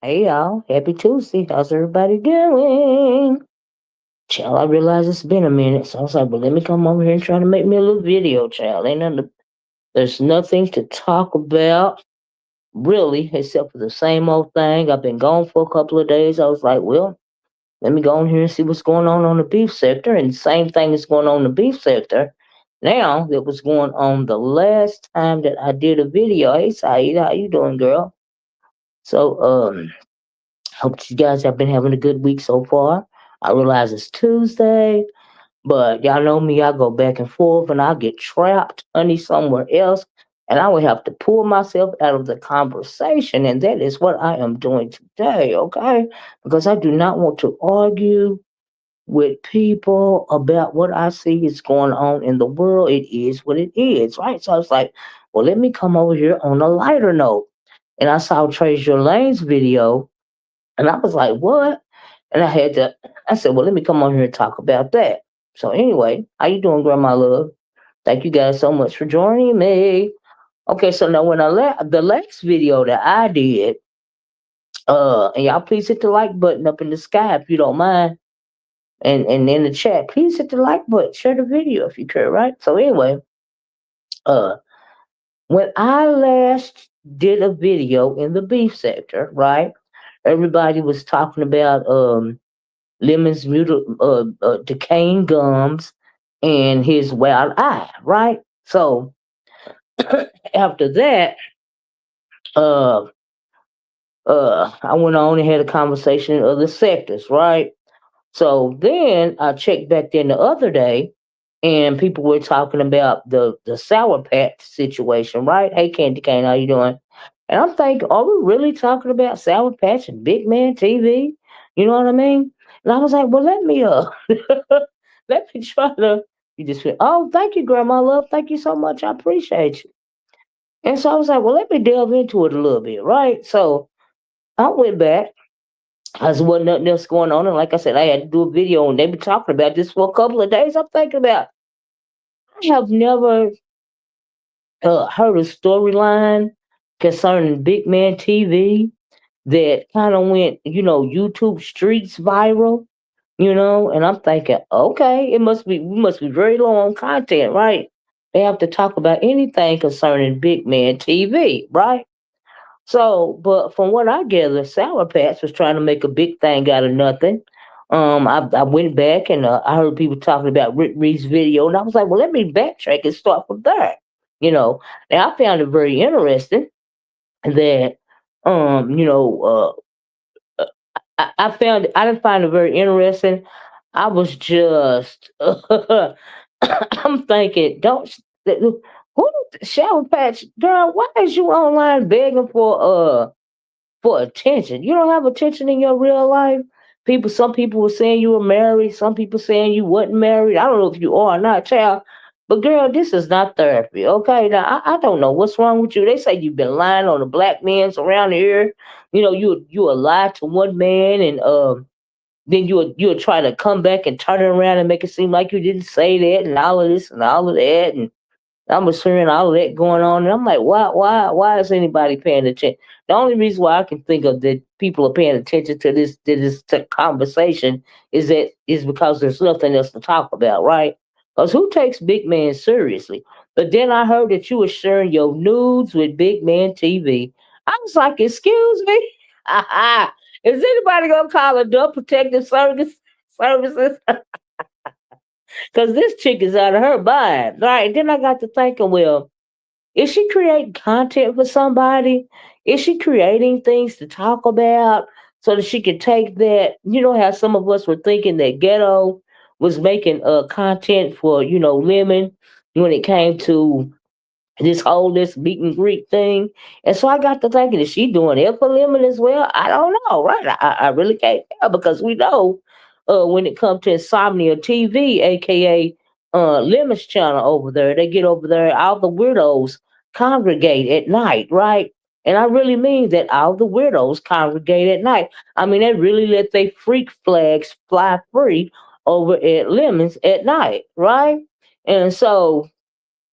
Hey y'all, happy Tuesday. How's everybody doing? Child, I realize it's been a minute, so I was like, well, let me come over here and try to make me a little video, child. There's nothing to talk about, really, except for the same old thing. I've been gone for a couple of days. I was like, well, let me go on here and see what's going on the beef sector. And the same thing is going on in the beef sector now that was going on the last time that I did a video. Hey, Saeed, how you doing, girl? So, hope you guys have been having a good week so far. I realize it's Tuesday, but y'all know me, I go back and forth and I get trapped, honey, somewhere else. And I would have to pull myself out of the conversation. And that is what I am doing today, okay? Because I do not want to argue with people about what I see is going on in the world. It is what it is, right? So I was like, well, let me come over here on a lighter note. And I saw TrezurLanes video and I was like, what? And I said, well, let me come on here and talk about that. So anyway, how you doing, Grandma Love? Thank you guys so much for joining me. Okay, so now when the last video that I did, and y'all please hit the like button up in the sky if you don't mind. And in the chat, please hit the like button, share the video if you care, right? So anyway, uh when I last did a video in the beef sector, right? Everybody was talking about Lemon's decaying gums and his wild eye, right? So after that, uh, I went on and had a conversation in other sectors, right? So then I checked back in the other day, and people were talking about the Sour Patch situation, right? Hey, Candy Cane, how you doing? And I'm thinking, are we really talking about Sour Patch and Big Man TV? You know what I mean? And I was like, well, let me let me try to. You just went, oh, thank you, Grandma Love. Thank you so much. I appreciate you. And so I was like, well, let me delve into it a little bit, right? So I went back. As wasn't nothing else going on, and like I said, I had to do a video, and they been talking about this for a couple of days. I'm thinking about. I have never heard a storyline concerning Big Man TV that kind of went, YouTube streets viral, and I'm thinking, okay, we must be very low on content, right? They have to talk about anything concerning Big Man TV, right? So, but from what I gather, Sour Patch was trying to make a big thing out of nothing. I went back and I heard people talking about Rick Reed's video, and I was like, well, let me backtrack and start from there. You know, now I found it very interesting that, um, you know, I didn't find it very interesting. I was just, I'm thinking, who, Sour Patch girl? Why is you online begging for attention. You don't have attention in your real life. Some people were saying you were married. Some people saying you wasn't married. I don't know if you are or not, child. But girl, this is not therapy, okay? Now I don't know what's wrong with you. They say you've been lying on the black men's around here. You a lie to one man, and then you'll try to come back and turn it around and make it seem like you didn't say that, and all of this and all of that, and I was hearing all of that going on, and I'm like, why is anybody paying attention? The only reason why I can think of that people are paying attention to this conversation is because there's nothing else to talk about, right? Because who takes Big Man seriously? But then I heard that you were sharing your nudes with Big Man TV. I was like, excuse me, is anybody gonna call adult protective services? Because this chick is out of her mind, right? Then I got to thinking, well, is she creating content for somebody? Is she creating things to talk about so that she can take that? You know how some of us were thinking that Ghetto was making content for, Lemon when it came to this meet and greet thing. And so I got to thinking, is she doing it for Lemon as well? I don't know, right? I really can't tell because we know when it comes to Insomnia TV, aka Lemon's channel over there, they get over there, all the weirdos congregate at night, right? And I really mean that all the weirdos congregate at night. I mean, they really let their freak flags fly free over at Lemons at night, right? And so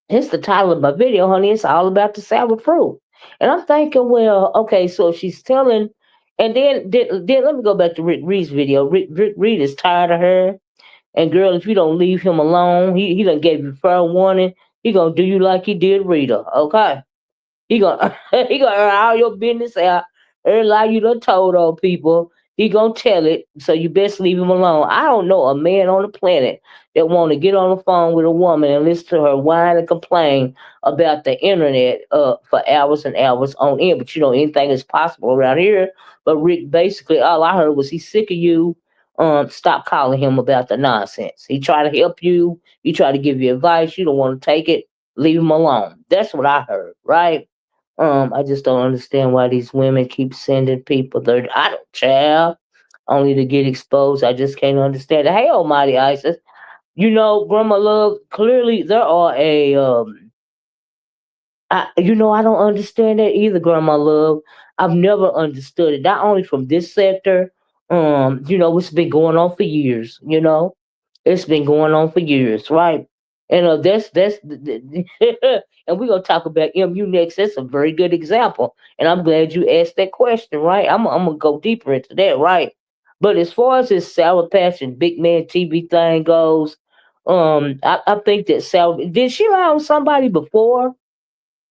it's the title of my video, honey. It's all about the sour fruit. And I'm thinking, well, okay, so she's telling And then let me go back to Rick Reed's video. Rick Reed is tired of her. And girl, if you don't leave him alone, he done gave you fair warning. He gonna do you like he did Rita. Okay. He gonna he gonna air all your business out, allow you to told on people. He gonna tell it, so you best leave him alone. I don't know a man on the planet that want to get on the phone with a woman and listen to her whine and complain about the internet for hours and hours on end. But you know anything is possible around here. But Rick, basically, all I heard was he's sick of you. Stop calling him about the nonsense. He tried to help you. He tried to give you advice. You don't want to take it. Leave him alone. That's what I heard, right? I just don't understand why these women keep sending people there. I don't child only to get exposed. I just can't understand it. Hey, Almighty Isis, you know, Grandma Love. Clearly, there are a I don't understand that either, Grandma Love. I've never understood it. Not only from this sector, it's been going on for years. It's been going on for years, right? And that's and we're gonna talk about MU next. That's a very good example, and I'm glad you asked that question, right? I'm gonna go deeper into that, right? But as far as this Sour Patch and Big Man TV thing goes, I think that Sour did she lie on somebody before?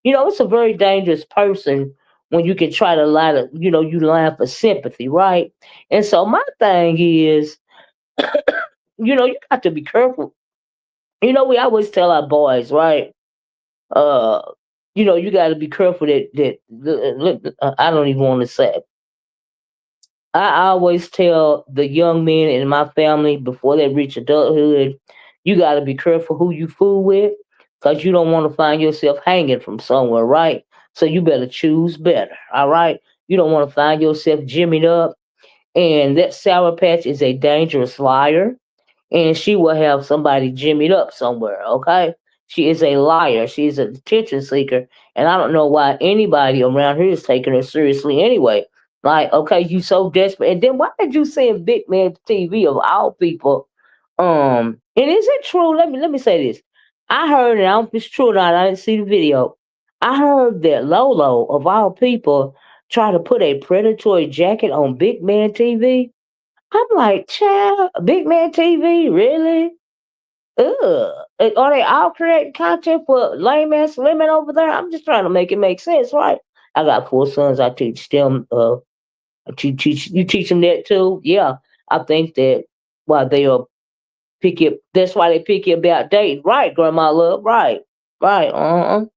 It's a very dangerous person when you can try to lie to, you lie for sympathy, right? And so my thing is, you got to be careful. We always tell our boys, right? Uh, you got to be careful that I don't even want to say. I always tell the young men in my family before they reach adulthood, you got to be careful who you fool with, because you don't want to find yourself hanging from somewhere, right? So you better choose better, all right? You don't want to find yourself jimmied up. And that Sour Patch is a dangerous liar, and she will have somebody jimmied up somewhere, okay? She is a liar. She is a attention seeker, and I don't know why anybody around here is taking her seriously anyway. Like, okay, you so desperate, and then why did you send Big Man TV of all people? And is it true? Let me say this. I heard, and I don't know if it's true or not. I didn't see the video. I heard that Lolo of all people tried to put a predatory jacket on Big Man TV. I'm like, child, Big Man TV, really? Ugh. Are they all creating content for lame ass women over there? I'm just trying to make it make sense, right? I got 4 sons. I teach them. You teach them that too. Yeah, I think that why they are picky. That's why they picky about dating, right, Grandma Love? Right, right.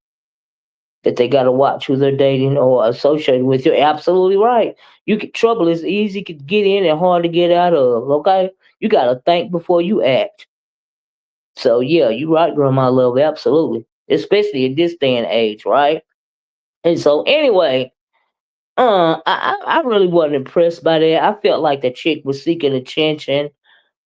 That they got to watch who they're dating or associated with. You're absolutely right. Trouble is easy to get in and hard to get out of. Okay, you got to think before you act. So yeah, you're right, Grandma Love. Absolutely, especially in this day and age, right? And so anyway, I really wasn't impressed by that. I felt like the chick was seeking attention.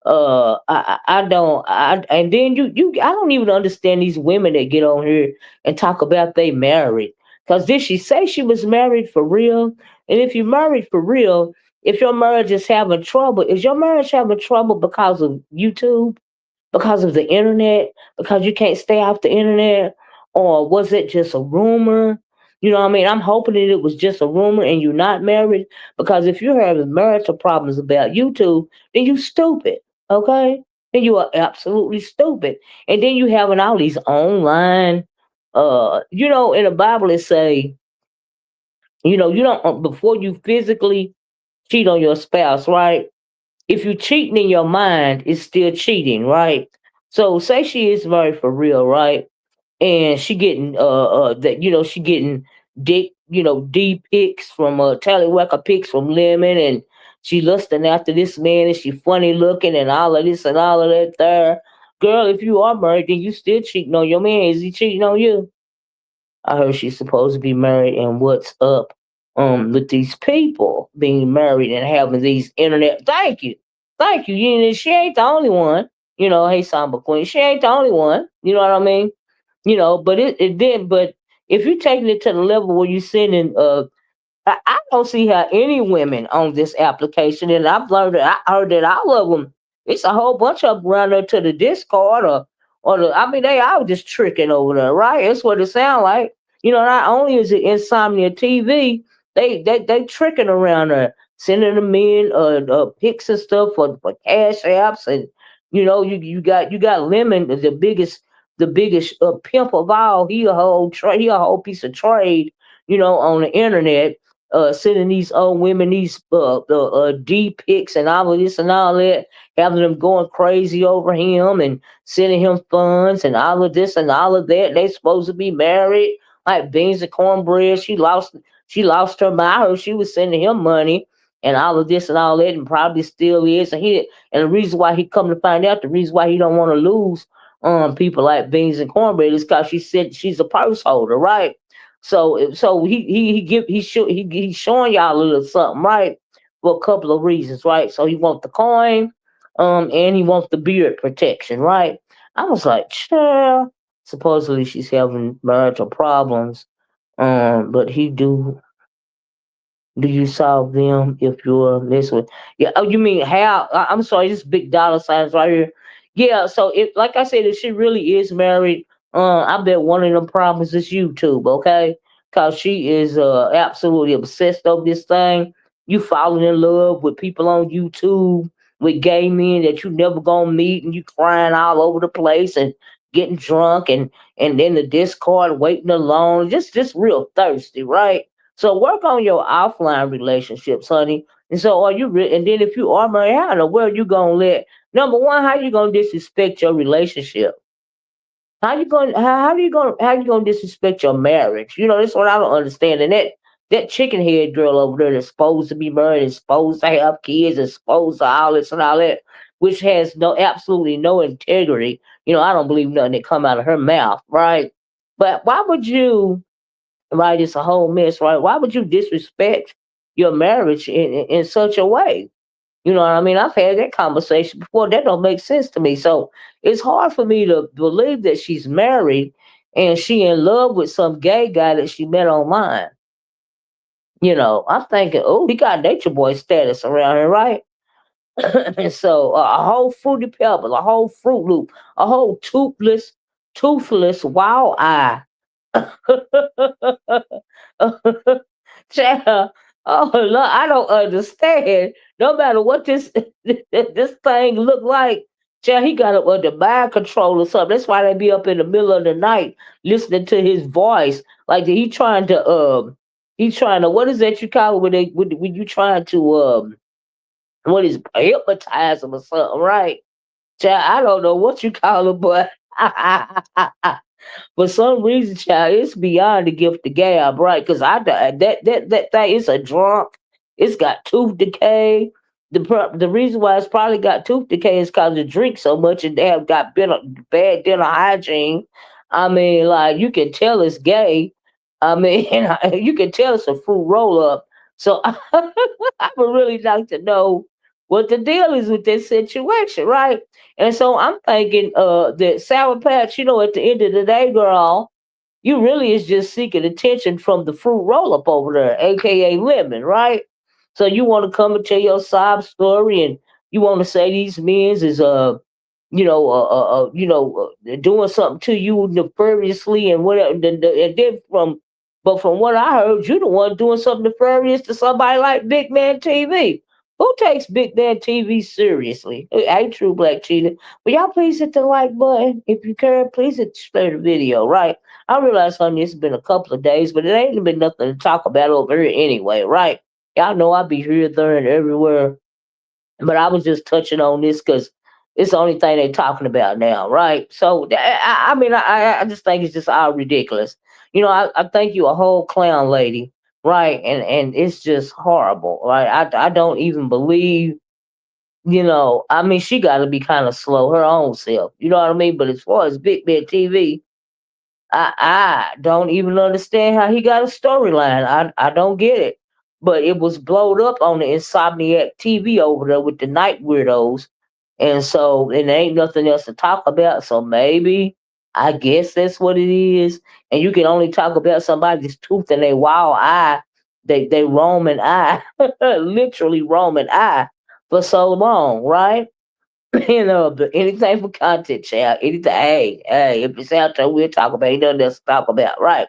I don't. And then I don't even understand these women that get on here and talk about they married. Cause did she say she was married for real? And if you're married for real, if your marriage is having trouble, is your marriage having trouble because of YouTube? Because of the internet, because you can't stay off the internet, or was it just a rumor? You know what I mean? I'm hoping that it was just a rumor and you're not married, because if you're having marital problems about YouTube, then you stupid, okay? Then you are absolutely stupid. And then you having all these online, in the Bible it say, you don't before you physically cheat on your spouse, right? If you cheating in your mind, it's still cheating, right? So say she is married for real, right? And she getting that she getting dick, D pics from tallywhacker pics from Lemon, and she lusting after this man, and she funny looking and all of this and all of that there. Girl, if you are married, then you still cheating on your man. Is he cheating on you? I heard she's supposed to be married, and what's up with these people being married and having these internet? Thank you, thank you. She ain't the only one. Hey Samba Queen, she ain't the only one. You know what I mean? But it did. But if you're taking it to the level where you're sending I don't see how any women on this application, and I've learned that I heard that all of them, it's a whole bunch of them around there to the Discord I mean, they all just tricking over there, right? That's what it sounds like. Not only is it Insomnia TV, they tricking around there sending them in pics and stuff for cash apps, and you got Lemon, the biggest pimp of all. He a whole piece of trade, on the internet, sending these old women these D pics and all of this and all that, having them going crazy over him and sending him funds and all of this and all of that. They supposed to be married like beans and cornbread. She lost her mind. I heard she was sending him money and all of this and all that, and probably still is. And the reason why he come to find out, the reason why he don't want to lose people like beans and cornbread is because she said she's a purse holder, right? So he's showing y'all a little something, right? For a couple of reasons, right? So he wants the coin, and he wants the beard protection, right? I was like, child. Supposedly she's having marital problems, but he do you solve them if you're this one? Yeah. Oh, you mean how? I'm sorry. This big dollar signs right here. Yeah. So if, like I said, if she really is married, I bet one of them problems is YouTube. Okay, cause she is absolutely obsessed over this thing. You falling in love with people on YouTube, with gay men that you never gonna meet, and you crying all over the place and getting drunk, and then the Discord waiting alone, just real thirsty, right? So work on your offline relationships, honey. And so are you and then if you are married, how in the world you gonna let number one, how you gonna disrespect your relationship? How you gonna disrespect your marriage? That's what I don't understand. And that chicken head girl over there that's supposed to be married, is supposed to have kids, is supposed to all this and all that, which has no absolutely no integrity. I don't believe nothing that come out of her mouth, right? But why would you, right? It's a whole mess, right? Why would you disrespect your marriage in such a way? You know what I mean? I've had that conversation before. That don't make sense to me. So it's hard for me to believe that she's married and she in love with some gay guy that she met online. I'm thinking, oh, he got nature boy status around here, right? And so a whole fruity pebble, a whole Fruit Loop, a whole toothless wild eye. Child, oh Lord, I don't understand. No matter what this thing look like, child, he got up under mind control or something. That's why they be up in the middle of the night listening to his voice. Like he trying to what is that you call it when you trying to what is hypnotize him or something, right? Child, I don't know what you call it, but for some reason, child, it's beyond the gift of gab, right? Because that thing is a drunk. It's got tooth decay. The reason why it's probably got tooth decay is because it drinks so much and they have got bad dental hygiene. I mean, like you can tell it's gay. I mean, you can tell it's a fruit roll up. So I would really like to know what the deal is with this situation, right? And so I'm thinking that Sour Patch, at the end of the day, girl, you really is just seeking attention from the fruit roll up over there, aka Lemon, right? So you want to come and tell your sob story, and you want to say these men's is doing something to you nefariously and whatever. And then from what I heard, you the one doing something nefarious to somebody like Big Man TV. Who takes Big Man TV seriously? Hey, True Black Cheetah. Will y'all please hit the like button? If you care, please share the video, right? I realize, honey, it's been a couple of days, but it ain't been nothing to talk about over here anyway, right? Y'all know I be here, there, and everywhere. But I was just touching on this because it's the only thing they talking about now, right? So I just think it's just all ridiculous. I think you a whole clown lady, right? And it's just horrible, right? I don't even believe. I mean, she got to be kind of slow her own self. You know what I mean? But as far as Big Bad TV, I don't even understand how he got a storyline. I don't get it. But it was blowed up on the Insomniac TV over there with the night weirdos. And there ain't nothing else to talk about. So maybe, I guess that's what it is. And you can only talk about somebody's tooth and their wild eye, they Roman eye, literally Roman eye for so long, right? But anything for content, child. Anything, hey, if it's out there, we'll talk about it. Ain't nothing else to talk about, right?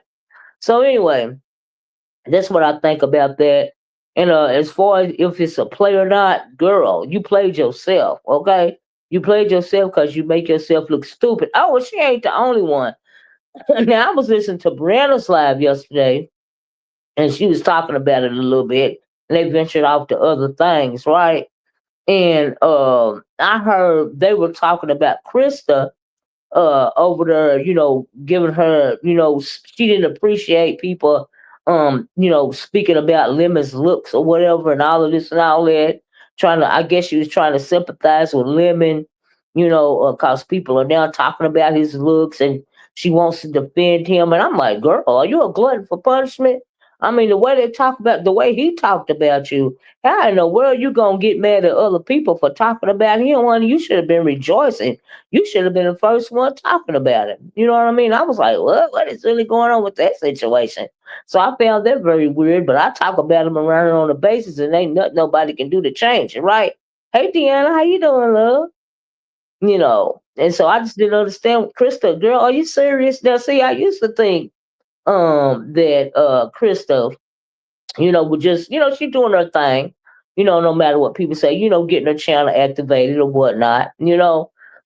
So anyway, that's what I think about that. And as far as if it's a play or not, girl, you played yourself, okay? You played yourself because you make yourself look stupid. Oh, well, she ain't the only one. Now, I was listening to Brianna's live yesterday, and she was talking about it a little bit. And they ventured off to other things, right? And I heard they were talking about Krista over there, giving her, she didn't appreciate people, speaking about Lemon's looks or whatever, and all of this and all that. I guess she was trying to sympathize with Lemon, cause people are now talking about his looks, and she wants to defend him. And I'm like, girl, are you a glutton for punishment? I mean, the way they talk about, the way he talked about you, how in the world you gonna get mad at other people for talking about him? Honey, you should have been rejoicing. You should have been the first one talking about it. You know what I mean? I was like, what is really going on with that situation? So I found that very weird, but I talk about him around on a basis, and ain't nothing nobody can do to change it, right? Hey, Deanna, how you doing, love? And so I just didn't understand. Krista, girl, are you serious? Now, see, I used to think that Krista, would just, she doing her thing, no matter what people say, getting her channel activated or whatnot.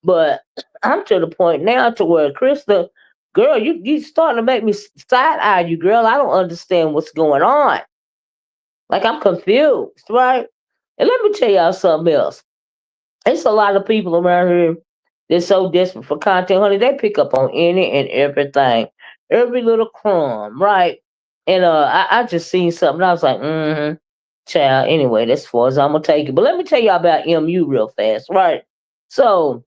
But I'm to the point now to where Krista, girl, you starting to make me side eye you, girl. I don't understand what's going on. Like, I'm confused, right? And let me tell y'all something else. It's a lot of people around here that's so desperate for content, honey. They pick up on any and everything, every little crumb, right? And I just seen something. I was like, child. Anyway, that's as far as I'm gonna take it. But let me tell y'all about MU real fast, right? So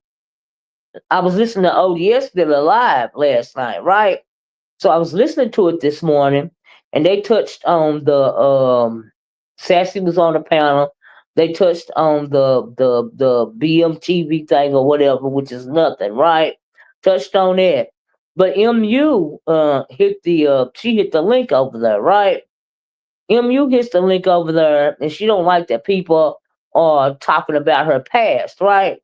I was listening to O.D.S. Still Alive last night, right? So I was listening to it this morning, and they touched on the Sassy was on the panel. They touched on the BMTV thing or whatever, which is nothing, right? Touched on that, but MU hit the she hit the link over there, right? MU gets the link over there, and she don't like that people are talking about her past, right?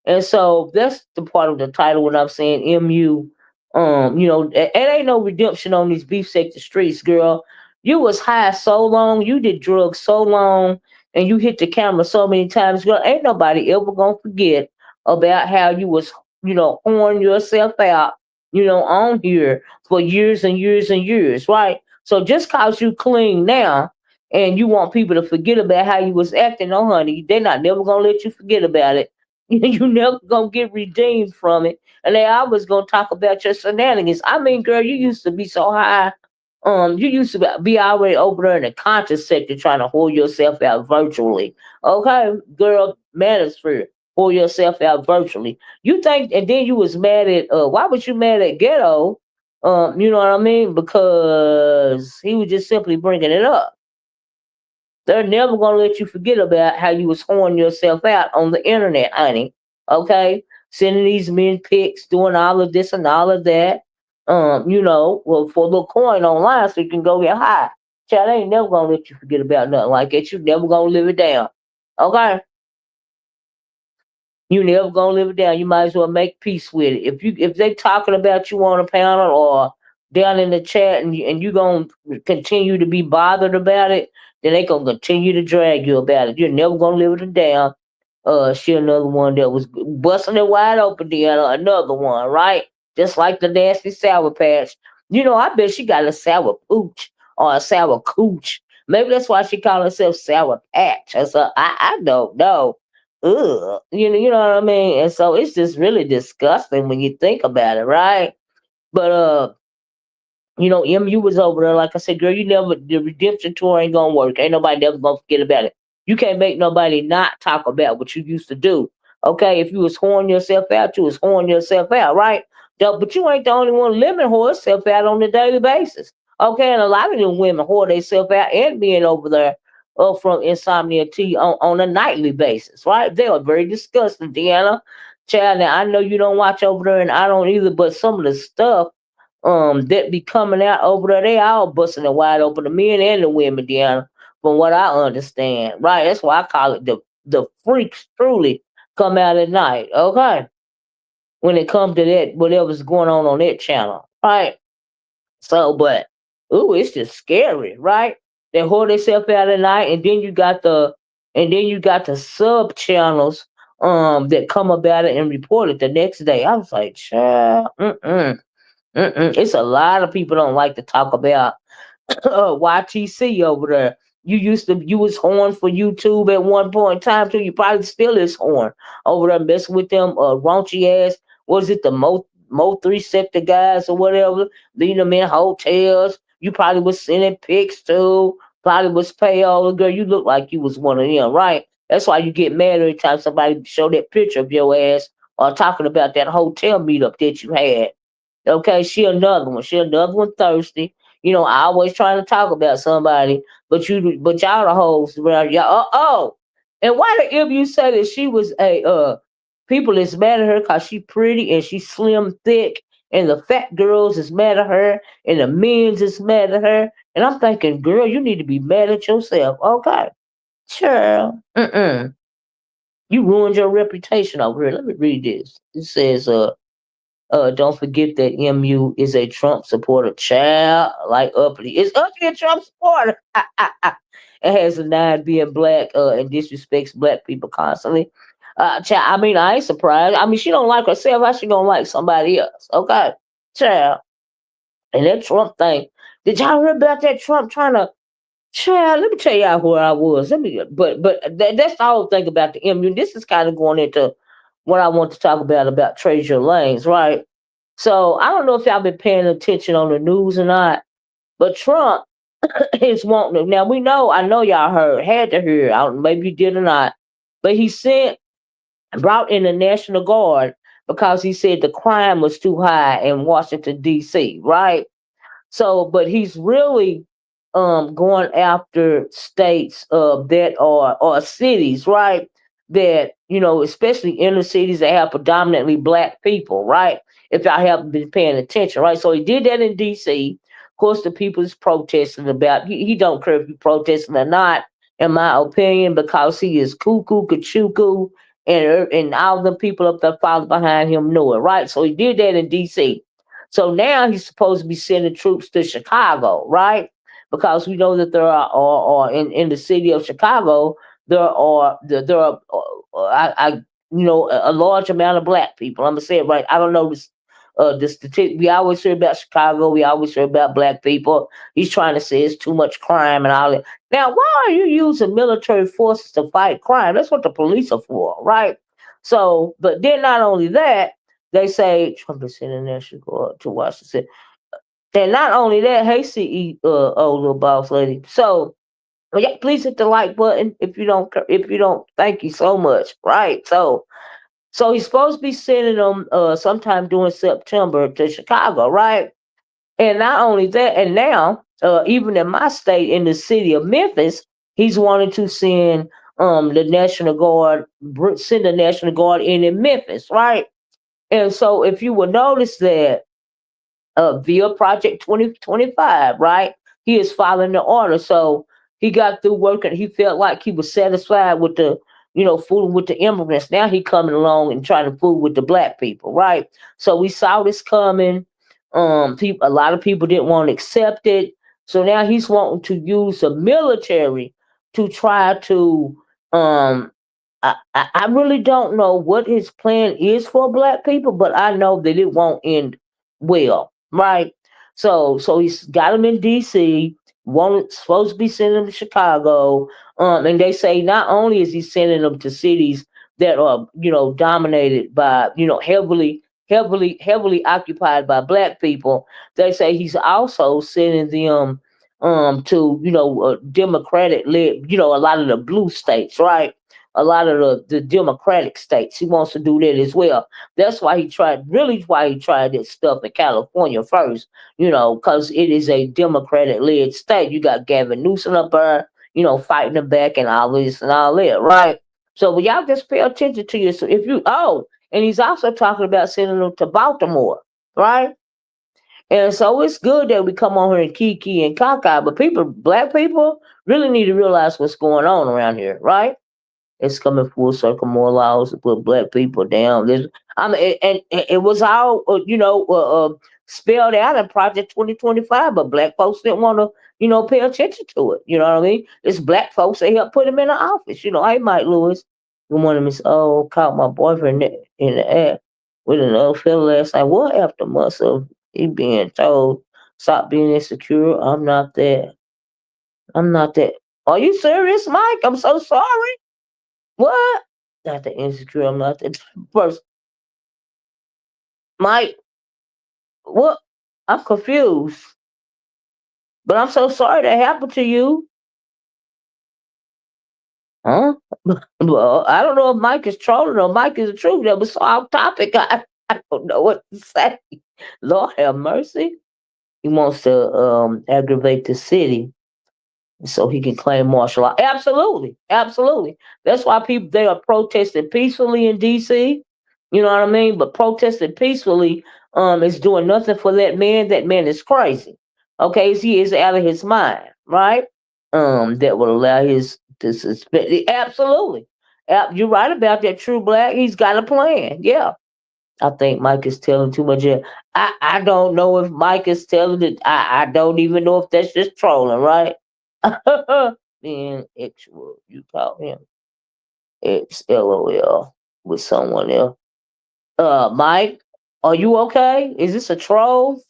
And so that's the part of the title when I'm saying MU. It ain't no redemption on these beef sector streets, girl. You was high so long, you did drugs so long, and you hit the camera so many times, girl. Ain't nobody ever gonna forget about how you was, pouring yourself out, on here for years and years and years, right? So just cause you clean now and you want people to forget about how you was acting, no honey, they're not never gonna let you forget about it. You never gonna get redeemed from it. And they always gonna talk about your shenanigans. I mean, girl, you used to be so high. You used to be already over there in the conscious sector trying to hold yourself out virtually. Okay, girl, manosphere, hold yourself out virtually. You think, and then you was mad at why was you mad at Ghetto? You know what I mean? Because he was just simply bringing it up. They're never gonna let you forget about how you was hoeing yourself out on the internet, honey. Okay, sending these men pics, doing all of this and all of that. Well, for a little coin online, so you can go get high. Child, they ain't never gonna let you forget about nothing like that. You never gonna live it down. Okay, you never gonna live it down. You might as well make peace with it. If they talking about you on a panel or down in the chat, and you gonna continue to be bothered about it, then they gonna continue to drag you about it. You're never gonna live it down. She another one that was busting it wide open. Then another one, right? Just like the nasty sour patch. I bet she got a sour pooch or a sour cooch. Maybe that's why she called herself Sour Patch. I don't know. Ugh, you know what I mean? And so it's just really disgusting when you think about it, right? But MU was over there. Like I said, girl, the redemption tour ain't gonna work. Ain't nobody never gonna forget about it. You can't make nobody not talk about what you used to do. Okay, if you was whoring yourself out, you was whoring yourself out, right? But you ain't the only one living whore herself out on a daily basis. Okay, and a lot of them women whore themselves out and being over there from insomnia tea on a nightly basis, right? They are very disgusting, Deanna. Child, now I know you don't watch over there, and I don't either, but some of the stuff that be coming out over there, they all busting it wide open, the men and the women, Deanna, from what I understand. Right. That's why I call it the freaks truly come out at night, okay? When it comes to that, whatever's going on that channel. Right. So, but ooh, it's just scary, right? They whore themselves out at night, and then you got the sub channels that come about it and report it the next day. I was like, child, it's a lot of people don't like to talk about YTC over there. You was horn for YouTube at one point in time too. You probably still is horn over there messing with them raunchy ass. Was it the Mo 3 sector guys or whatever? Leading them in hotels. You probably was sending pics too. Probably was pay all the girl. You look like you was one of them, right? That's why you get mad every time somebody show that picture of your ass or talking about that hotel meetup that you had. Okay, she another one. She another one thirsty. I always trying to talk about somebody, but y'all the hoes around y'all. And why the if you say that she was a people is mad at her because she pretty and she slim thick, and the fat girls is mad at her, and the men's is mad at her, and I'm thinking, girl, you need to be mad at yourself. Okay, sure. You ruined your reputation over here. Let me read this. It says, don't forget that MU is a Trump supporter. Child, like Uppity. It's Uppity a Trump supporter. It has a nine being black and disrespects black people constantly. Child, I mean, I ain't surprised. I mean, she don't like herself. How she gonna like somebody else? Okay, child. And that Trump thing. Did y'all hear about that Trump trying to? Child, let me tell y'all where I was. That's the whole thing about the MU. This is kind of going into what I want to talk about Treasure Lanes, right? So I don't know if y'all been paying attention on the news or not, but Trump is wanting to. Now we know, I know y'all had to hear. Maybe you did or not, but he brought in the National Guard because he said the crime was too high in Washington D.C. Right? So, but he's really going after states that are or cities, right? That especially inner cities that have predominantly black people, right? If y'all haven't been paying attention, right? So he did that in D.C. Of course, the people is protesting about. He don't care if you protesting or not, in my opinion, because he is cuckoo, kachuku, and all the people up there following behind him know it, right? So he did that in D.C. So now he's supposed to be sending troops to Chicago, right? Because we know that there are in the city of Chicago, there are a large amount of black people. I'm gonna say it right. I don't know the statistic. We always hear about Chicago. We always hear about black people. He's trying to say it's too much crime and all that. Now, why are you using military forces to fight crime? That's what the police are for, right? So, but then not only that, they say Trump is sending National Guard to Washington. And not only that, hey, old little boss lady. So, yeah, please hit the like button if you don't. If you don't, thank you so much. Right. So he's supposed to be sending them sometime during September to Chicago. Right. And not only that, and now even in my state, in the city of Memphis, he's wanting to send the National Guard, send the National Guard in Memphis. Right. And so if you will notice that via Project 2025, right? He is following the order. So he got through working. He felt like he was satisfied with fooling with the immigrants. Now he coming along and trying to fool with the black people, right? So we saw this coming. A lot of people didn't want to accept it. So now he's wanting to use the military to try to I really don't know what his plan is for black people, but I know that it won't end well, right? So he's got him in D.C. Supposed to be sending him to Chicago, and they say not only is he sending them to cities that are dominated by heavily occupied by black people, they say he's also sending them to Democratic led a lot of the blue states, right? A lot of the Democratic states. He wants to do that as well. That's why why he tried this stuff in California first, because it is a Democratic led state. You got Gavin Newsom up there, fighting them back and all this and all that, right? So y'all just pay attention to your, so and he's also talking about sending them to Baltimore, right? And so it's good that we come on here and kiki and caca, but black people really need to realize what's going on around here, right? It's coming full circle. More laws to put black people down. And it was all spelled out in Project 2025, but black folks didn't want to, pay attention to it. You know what I mean? It's black folks that helped put him in the office. Hey, Mike Lewis, good morning, Miss O. Caught my boyfriend in the act with another fella last night. What after months of he being told, stop being insecure? I'm not that. I'm not that. Are you serious, Mike? I'm so sorry. What? Not the insecure. I'm not that person. Mike, what? I'm confused. But I'm so sorry that happened to you. Huh? Well, I don't know if Mike is trolling or Mike is the truth. That was so off topic. I don't know what to say. Lord have mercy. He wants to aggravate the city so he can claim martial law. Absolutely, absolutely. That's why people they are protesting peacefully in DC. You know what I mean? But protesting peacefully is doing nothing for that man. That man is crazy. Okay, he is out of his mind, right? That would allow his to suspend. Absolutely, you're right about that. True Black, he's got a plan. Yeah, I think Mike is telling too much. I don't know if Mike is telling it. I don't even know if that's just trolling, right? Then actual, you call him X LOL with someone else. Mike, are you okay? Is this a troll?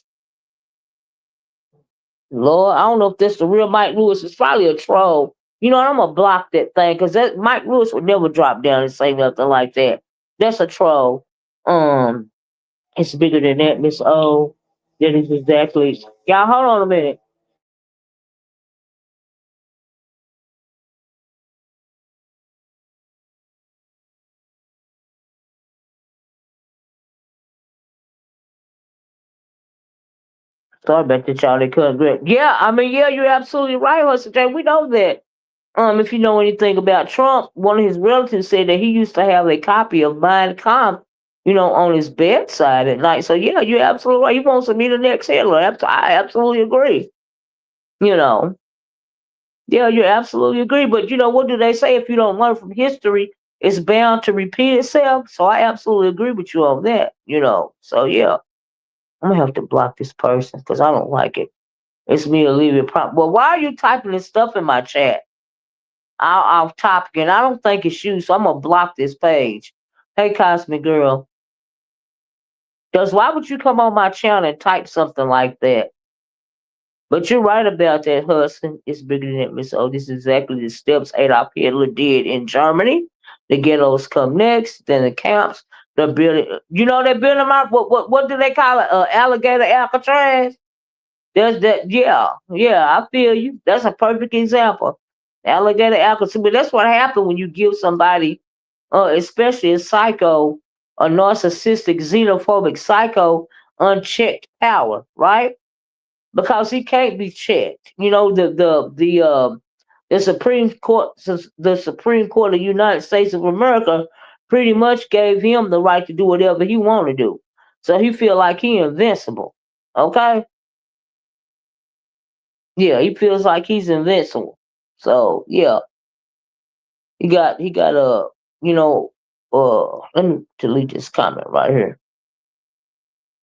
Lord, I don't know if this the real Mike Lewis. It's probably a troll. I'm gonna block that thing because that Mike Lewis would never drop down and say nothing like that. That's a troll. Um, it's bigger than that, Miss O. That is exactly. Y'all, hold on a minute. Sorry about that, y'all. They couldn't grip. Yeah, I mean, yeah, you're absolutely right, Hudson J. We know that. If you know anything about Trump, one of his relatives said that he used to have a copy of Mein Kampf, on his bedside at night. So yeah, you're absolutely right. He wants to be the next Hitler. I absolutely agree. You know, yeah, you absolutely agree. But what do they say? If you don't learn from history, it's bound to repeat itself. So I absolutely agree with you on that. So yeah, I'm gonna have to block this person because I don't like it. It's me, Olivia. Well, why are you typing this stuff in my chat? Off topic, and I don't think it's you, so I'm gonna block this page. Hey, Cosmic Girl, because why would you come on my channel and type something like that? But you're right about that, Hudson. It's bigger than that, Miss O. This is exactly the steps Adolf Hitler did in Germany. The ghettos come next, then the camps. They're building. They're building them out. What do they call it? Alligator Alcatraz. There's that. Yeah, yeah. I feel you. That's a perfect example. Alligator Alcatraz. But that's what happened when you give somebody, especially a psycho, a narcissistic, xenophobic psycho, unchecked power, right? Because he can't be checked. The Supreme Court, the Supreme Court of the United States of America, pretty much gave him the right to do whatever he want to do. So he feel like he invincible. Okay, yeah, he feels like he's invincible. So yeah, he got let me delete this comment right here.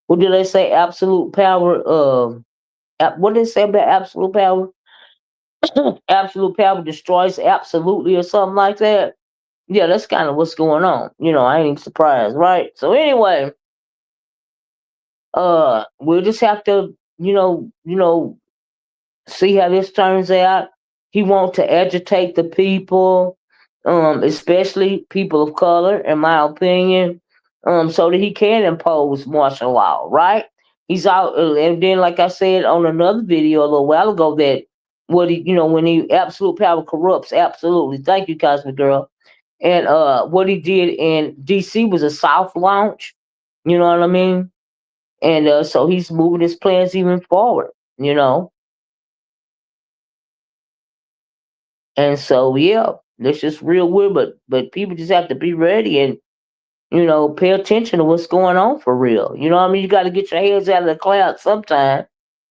What did they say? Absolute power. What did they say about absolute power? Absolute power destroys absolutely or something like that. Yeah, that's kind of what's going on. I ain't surprised, right? So anyway, we'll just have to, see how this turns out. He wants to agitate the people, especially people of color, in my opinion, so that he can impose martial law, right? He's out, and then, like I said on another video a little while ago, that when he absolute power corrupts, absolutely. Thank you, Cosmic Girl. And what he did in DC was a soft launch, you know what I mean? And so he's moving his plans even forward, you know. And so yeah, that's just real weird. But people just have to be ready and pay attention to what's going on for real. You know what I mean? You got to get your heads out of the clouds sometime.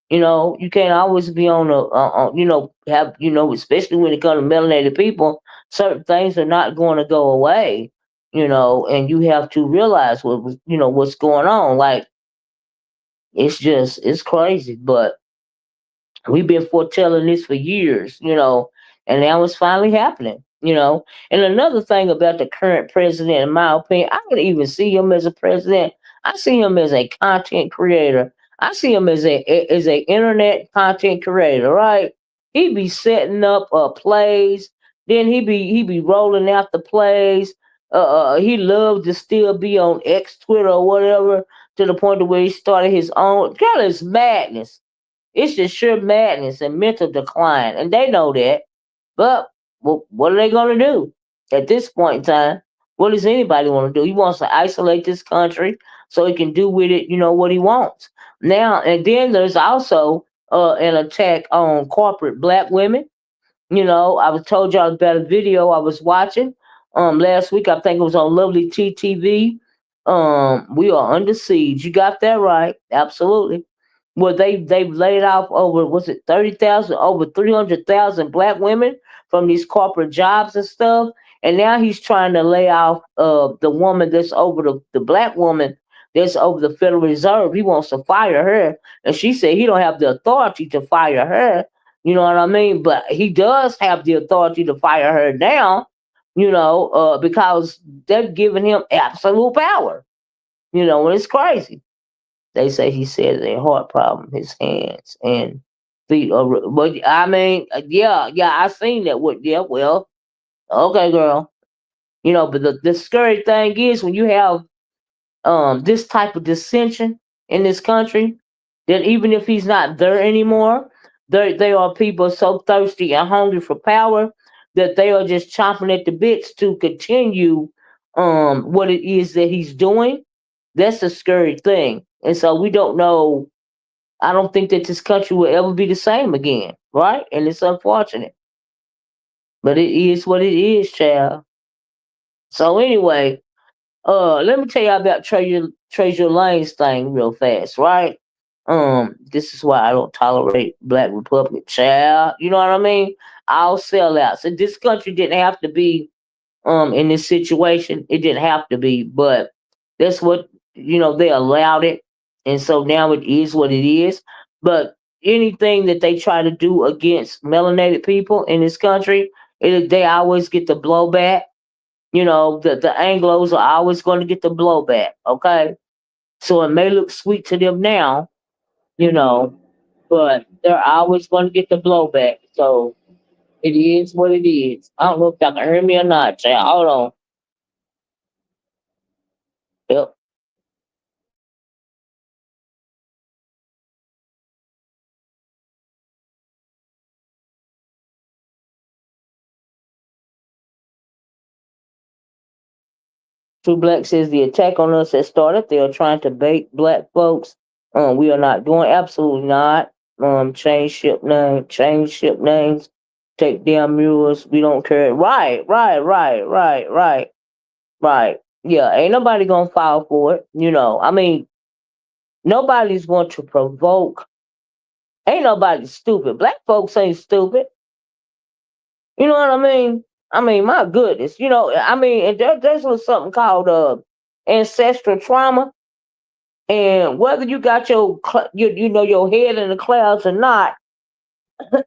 You can't always be on the have especially when it comes to melanated people. Certain things are not going to go away. And you have to realize what's going on. Like It's crazy, but we've been foretelling this for years, and now it's finally happening. And another thing about the current president, in my opinion, I don't even see him as a president. I see him as a content creator. I see him as a internet content creator, right? He be setting up plays, then he be rolling out the plays. He loved to still be on X, Twitter, or whatever, to the point to where he started his own. God, it's madness. It's just sheer madness and mental decline, and they know that. But what are they going to do at this point in time? What does anybody want to do? He wants to isolate this country so he can do with it, what he wants. Now, and then there's also an attack on corporate black women. I was told y'all about a video I was watching last week. I think it was on Lovely TTV. We are under siege. You got that right. Absolutely. Well, they've laid off over, was it 30,000, over 300,000 black women from these corporate jobs and stuff. And now he's trying to lay off the woman that's over the black woman that's over the Federal Reserve. He wants to fire her. And she said he don't have the authority to fire her. You know what I mean? But he does have the authority to fire her now, because they're giving him absolute power. And it's crazy. They say he said a heart problem, his hands and feet are. But I mean, yeah, I seen that. Yeah, well, okay, girl. But the scary thing is when you have this type of dissension in this country, that even if he's not there anymore, there are people so thirsty and hungry for power that they are just chomping at the bits to continue what it is that he's doing. That's a scary thing. And so we don't know. I don't think that this country will ever be the same again, right? And it's unfortunate. But it is what it is, child. So anyway, let me tell you about Treasure Lane's thing real fast, right? This is why I don't tolerate Black Republic, child. You know what I mean? All sellouts. And this country didn't have to be in this situation. It didn't have to be, but that's what they allowed it, and so now it is what it is. But anything that they try to do against melanated people in this country, they always get the blowback. The Anglos are always going to get the blowback. Okay, so it may look sweet to them now, you know, but they're always going to get the blowback. So it is what it is. I don't know if y'all can hear me or not, child. Hold on. Yep. True Black says the attack on us has started. They are trying to bait black folks. We are not doing absolutely not. Change ship names, take down murals. We don't care. Right. Yeah, ain't nobody gonna fall for it. I mean, nobody's going to provoke. Ain't nobody stupid. Black folks ain't stupid. You know what I mean? I mean, my goodness. I mean, and there's something called ancestral trauma. And whether you got your head in the clouds or not,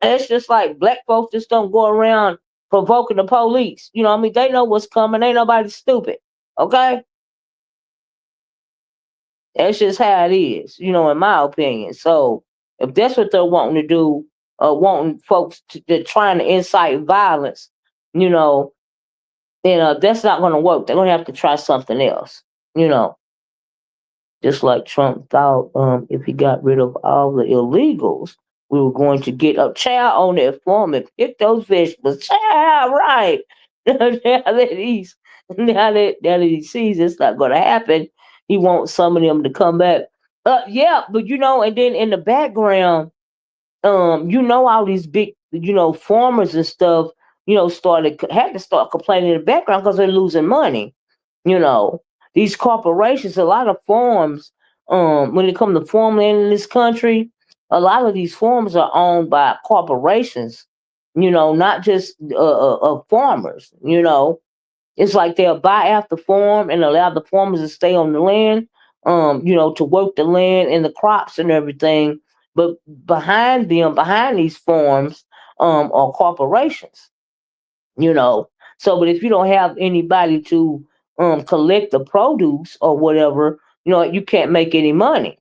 it's just like black folks just don't go around provoking the police. I mean, they know what's coming. Ain't nobody stupid. Okay, that's just how it is. In my opinion. So if that's what they're wanting to do, wanting folks they're trying to incite violence, you know, then that's not going to work. They're going to have to try something else. You know. Just like Trump thought, if he got rid of all the illegals, we were going to get a child on that farm and pick those vegetables. Child, right? Now that he sees it's not going to happen, he wants some of them to come back. Yeah, but and then in the background, all these big, farmers and stuff, had to start complaining in the background because they're losing money. You know, these corporations, a lot of farms, when it comes to farmland in this country, a lot of these farms are owned by corporations, not just farmers. It's like they'll buy out the farm and allow the farmers to stay on the land to work the land and the crops and everything. But behind these farms, are corporations, you know. So, but if you don't have anybody to collect the produce or whatever, you can't make any money.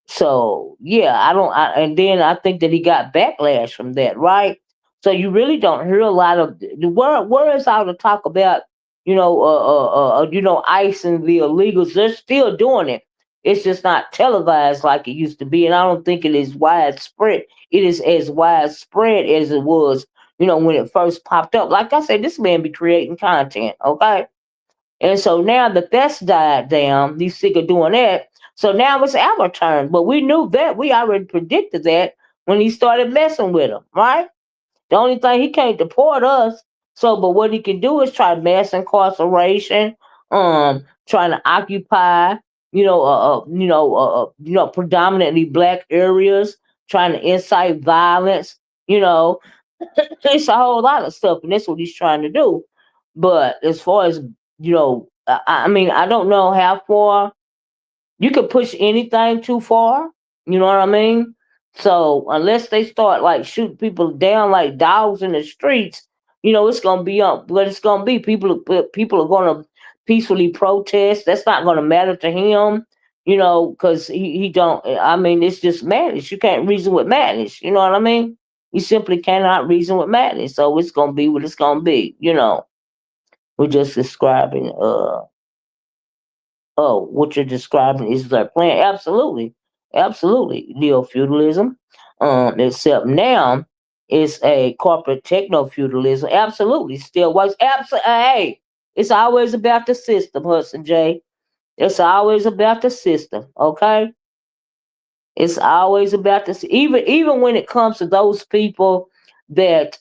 So yeah, and then I think that he got backlash from that, right? So you really don't hear a lot of where is all the talk about, ICE and the illegals. They're still doing it. It's just not televised like it used to be, and I don't think it is widespread. It is as widespread as it was, when it first popped up. Like I said, this man be creating content, okay? And so now that that's died down, he's sick of doing that. So now it's our turn. But we knew that. We already predicted that when he started messing with him, right? The only thing, he can't deport us. So, but what he can do is try mass incarceration, trying to occupy, predominantly black areas, trying to incite violence. You know, it's a whole lot of stuff, and that's what he's trying to do. But as far as I mean, I don't know how far you could push anything too far. You know what I mean? So unless they start like shooting people down like dogs in the streets, it's gonna be up. What it's gonna be, people are gonna peacefully protest. That's not gonna matter to him, because he don't. I mean, it's just madness. You can't reason with madness. You know what I mean? You simply cannot reason with madness. So it's gonna be what it's gonna be. We're just describing what you're describing is their plan. Absolutely. Absolutely. Neo feudalism. Except now it's a corporate techno feudalism. Absolutely. Still works. Absolutely. Hey, it's always about the system, Hudson J. It's always about the system. Okay? It's always about this. Even when it comes to those people that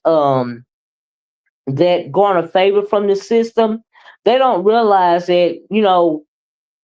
that garner favor from the system, they don't realize that,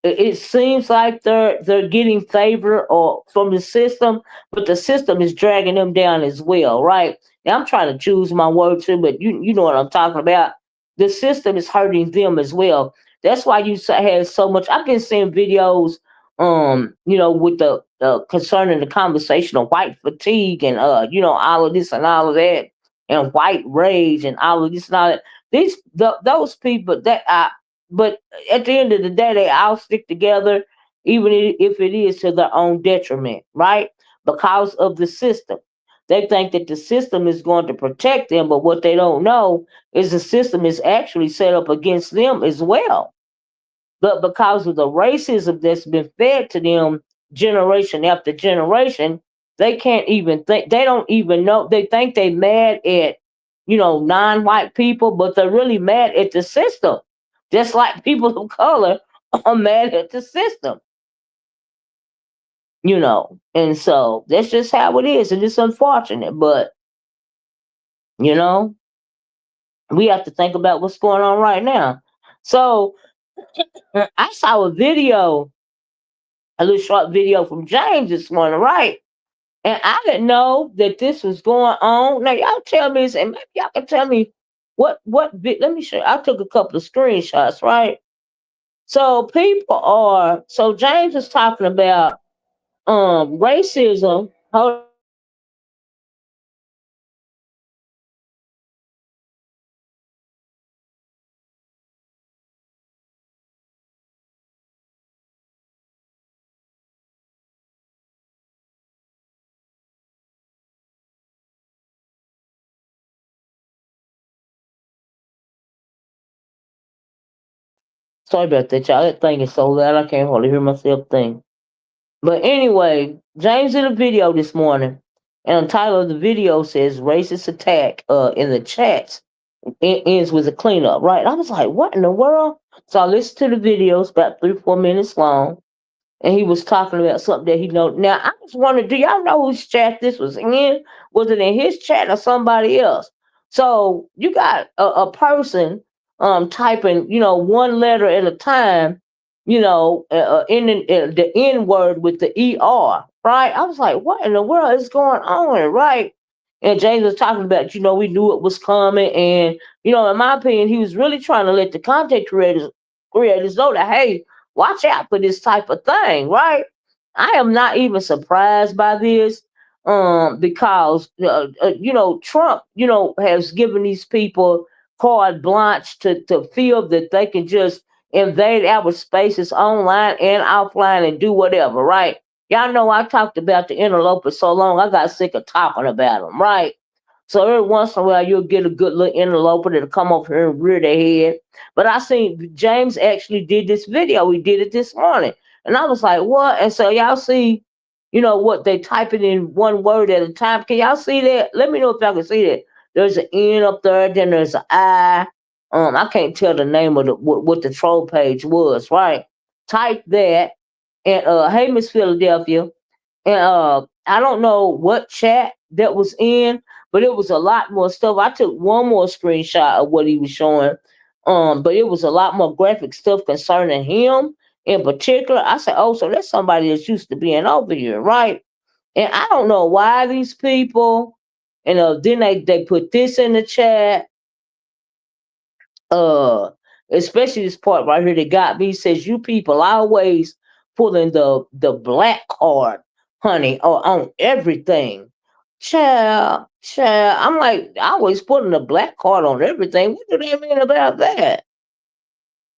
it seems like they're getting favor or from the system, but the system is dragging them down as well, right? Now I'm trying to choose my words here, but you know what I'm talking about. The system is hurting them as well. That's why you have so much. I've been seeing videos, with the concerning the conversation of white fatigue and all of this and all of that, and white rage and all of this and all that. Those people that but at the end of the day, they all stick together, even if it is to their own detriment, right? Because of the system. They think that the system is going to protect them, but what they don't know is the system is actually set up against them as well. But because of the racism that's been fed to them generation after generation, they can't even think, they don't even know. They think they mad at, non-white people, but they're really mad at the system. Just like people of color are mad at the system, And so that's just how it is. And it's unfortunate, but, you know, we have to think about what's going on right now. So I saw a little short video from James this morning, right? And I didn't know that this was going on. Now y'all tell me, and maybe y'all can tell me let me show you. I took a couple of screenshots, right? So so James is talking about racism. Hold Sorry about that, y'all. That thing is so loud I can't hardly hear myself think. But anyway, James did a video this morning, and the title of the video says "Racist Attack" in the chats. It ends with a cleanup, right? I was like, what in the world? So I listened to the video. It's about 3 or 4 minutes long, and he was talking about something that he know. Now I was wondering, do y'all know whose chat this was in? Was it in his chat or somebody else? So you got a person typing, one letter at a time, in the N word with the ER, right? I was like, what in the world is going on, right? And James was talking about, we knew it was coming, and in my opinion, he was really trying to let the content creators know that, hey, watch out for this type of thing, right? I am not even surprised by this, because Trump, has given these people carte blanche to feel that they can just invade our spaces online and offline and do whatever, right? Y'all know I talked about the interlopers so long, I got sick of talking about them, right? So every once in a while, you'll get a good little interloper that'll come over here and rear their head. But I seen James actually did this video. He did it this morning. And I was like, what? And so y'all see, what they type it in one word at a time. Can y'all see that? Let me know if y'all can see that. There's an N up there, then there's an I. I can't tell the name of what the troll page was, right? Type that. And hey, Miss Philadelphia. And I don't know what chat that was in, but it was a lot more stuff. I took one more screenshot of what he was showing. But it was a lot more graphic stuff concerning him in particular. I said, oh, so that's somebody that's used to being over here, right? And I don't know why these people, and then they put this in the chat. uh Especially this part right here that got me. Says you people always pulling the black card, honey, on everything. Child, I'm like, always putting the black card on everything. What do they mean about that?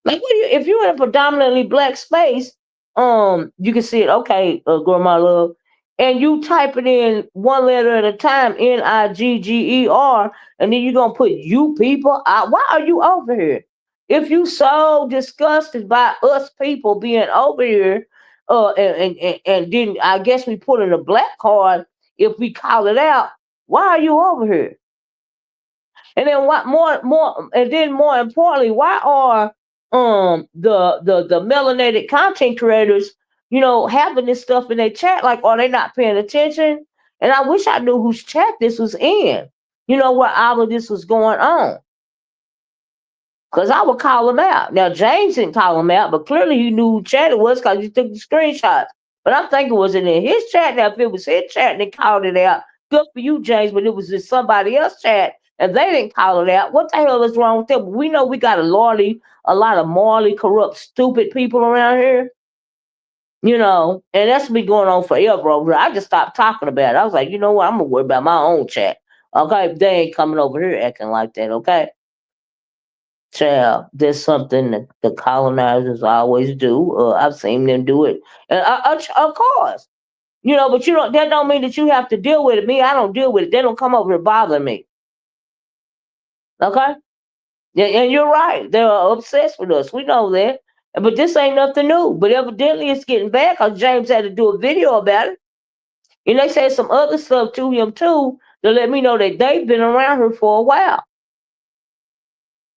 Like, if you're in a predominantly black space, you can see it. Okay, grandma love, and you type it in one letter at a time, Nigger, and then you're gonna put you people. Why are you over here? If you so disgusted by us people being over here, and then I guess we put in a black card if we call it out. Why are you over here? And then what more and then more importantly, why are the melanated content creators, having this stuff in their chat? Like, are they not paying attention? And I wish I knew whose chat this was in, where all of this was going on. Because I would call him out. Now James didn't call him out, but clearly he knew who chat it was because he took the screenshots. But I'm thinking, was it in his chat? Now if it was his chat and they called it out, good for you, James, but it was in somebody else's chat and they didn't call it out. What the hell is wrong with them? We know we got a lot of morally corrupt, stupid people around here. And that's been going on forever over here. I just stopped talking about it. I was like, you know what? I'm gonna worry about my own chat. Okay, they ain't coming over here acting like that, okay? Child, there's something that the colonizers always do. I've seen them do it, and of course, But that don't mean that you have to deal with it. Me, I don't deal with it. They don't come over here bother me. Okay, yeah, and you're right. They're obsessed with us. We know that, but this ain't nothing new. But evidently, it's getting bad because James had to do a video about it, and they said some other stuff to him too to let me know that they've been around here for a while.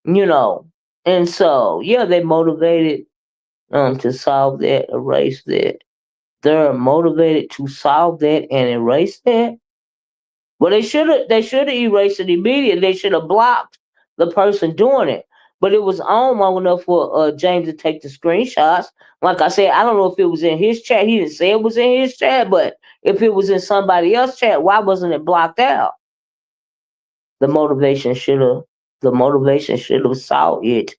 And so yeah, they motivated to solve that, erase that. They're motivated to solve that and erase that. Well, they should have erased it immediately. They should have blocked the person doing it. But it was on long enough for James to take the screenshots. Like I said, I don't know if it was in his chat. He didn't say it was in his chat, but if it was in somebody else's chat, why wasn't it blocked out? The motivation should have. The motivation should have saw it.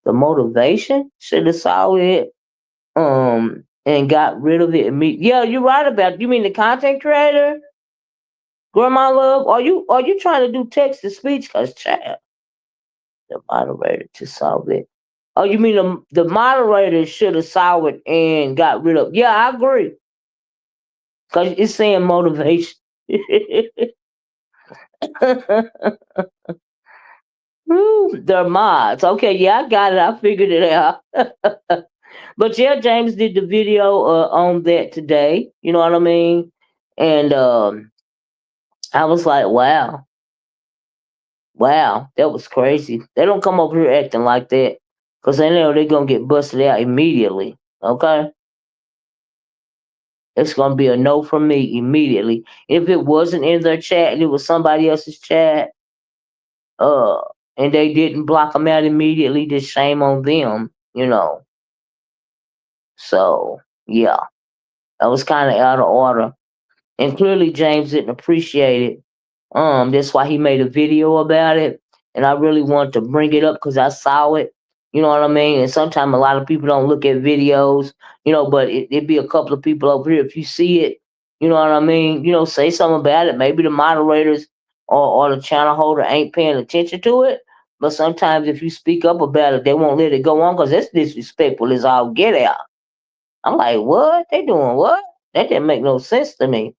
The motivation should have saw it. And got rid of it immediately. Yeah, you're right about it. You mean the content creator, Grandma Love? Are you trying to do text to speech? Cause chat the moderator to solve it. Oh, you mean the moderator should have saw it and got rid of? Yeah, I agree. Cause it's saying motivation. Woo, they're mods. Okay, yeah, I got it. I figured it out. But yeah, James did the video on that today. You know what I mean? And I was like, wow, that was crazy. They don't come over here acting like that because they know they're going to get busted out immediately. Okay? It's going to be a no from me immediately. If it wasn't in their chat and it was somebody else's chat, uh, and they didn't block them out immediately, just shame on them. So, yeah, that was kind of out of order. And clearly James didn't appreciate it. That's why he made a video about it. And I really wanted to bring it up because I saw it. You know what I mean? And sometimes a lot of people don't look at videos, but it be a couple of people over here. If you see it, you know what I mean? Say something about it. Maybe the moderators or the channel holder ain't paying attention to it. But sometimes if you speak up about it, they won't let it go on because that's disrespectful as all get out. I'm like, what? They doing what? That didn't make no sense to me.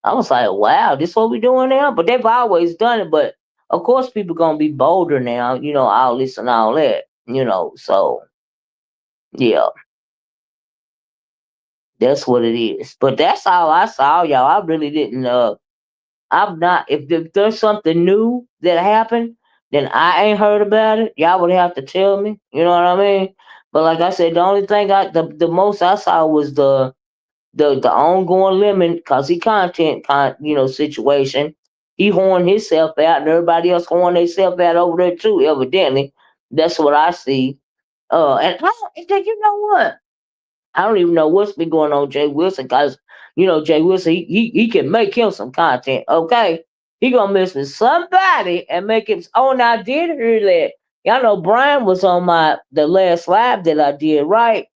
I was like, wow, this what we doing now? But they've always done it. But of course, people gonna be bolder now. All this and all that. So yeah, that's what it is. But that's all I saw, y'all. I really didn't. I'm not. If there's something new that happened, then I ain't heard about it. Y'all would have to tell me. You know what I mean? But like I said, the only thing the most I saw was the ongoing lemon cause he situation. He horned himself out and everybody else horned themselves out over there too, evidently. That's what I see. And I don't think you know what? I don't even know what's been going on with Jay Wilson because Jay Wilson he can make him some content, okay? He gonna mess with somebody and make him. Oh, and I did hear that. Y'all know Brian was on the last live that I did, right?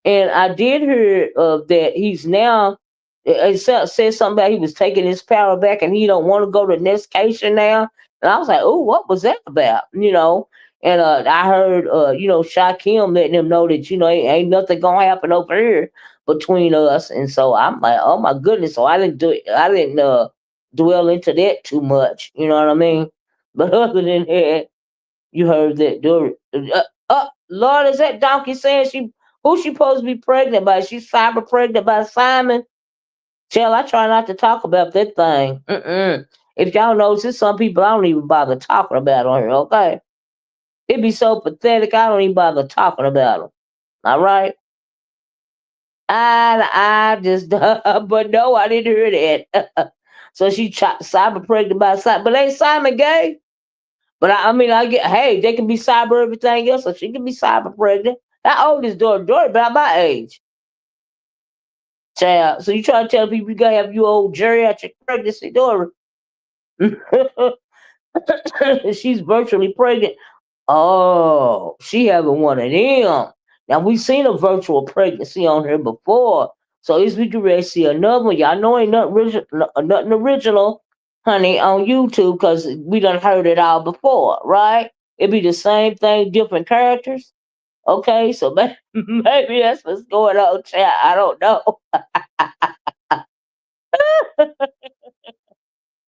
And I did hear that he's now. It said something about he was taking his power back and he don't want to go to Nescation now. And I was like, oh, what was that about? And I heard, Shaquem letting him know that ain't nothing gonna happen over here between us. And so I'm like, oh my goodness. So I didn't do it. I didn't dwell into that too much. You know what I mean? But other than that, you heard that. Lord, is that donkey saying who she supposed to be pregnant by? She's cyber pregnant by Simon. Chill, I try not to talk about that thing. If y'all notice, there's some people I don't even bother talking about on here, okay? It be so pathetic, I don't even bother talking about them. All right? I just, but no, I didn't hear that. So she cyber pregnant by Simon. But ain't Simon gay? But I mean, I get, hey, they can be cyber everything else, so she can be cyber pregnant. How old is Dory? Dory about my age. Child. So you try to tell people you gotta have your old geriatric pregnancy, Dory. She's virtually pregnant. Oh, she having one of them. Now we've seen a virtual pregnancy on her before. So as we can ready to see another one. Y'all know ain't nothing original, honey, on YouTube because we done heard it all before, right? It be the same thing, different characters. Okay, so maybe that's what's going on, chat. I don't know.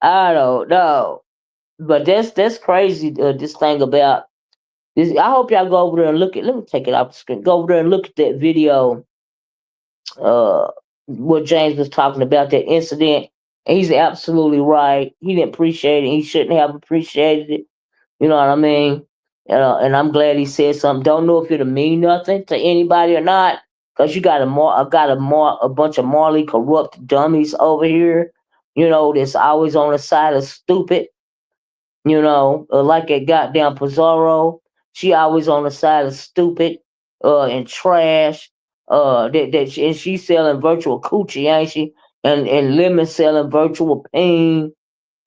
I don't know. But that's crazy. This thing about this. I hope y'all go over there and look at. Let me take it off the screen. Go over there and look at that video. Uh, what James was talking about that incident. And he's absolutely right. He didn't appreciate it. He shouldn't have appreciated it. You know what I mean? And I'm glad he said something. Don't know if it'll mean nothing to anybody or not, cause you got a bunch of morally corrupt dummies over here. That's always on the side of stupid. Like that goddamn Pizarro. She always on the side of stupid, and trash. And she's selling virtual coochie, ain't she? And Lemon selling virtual pain.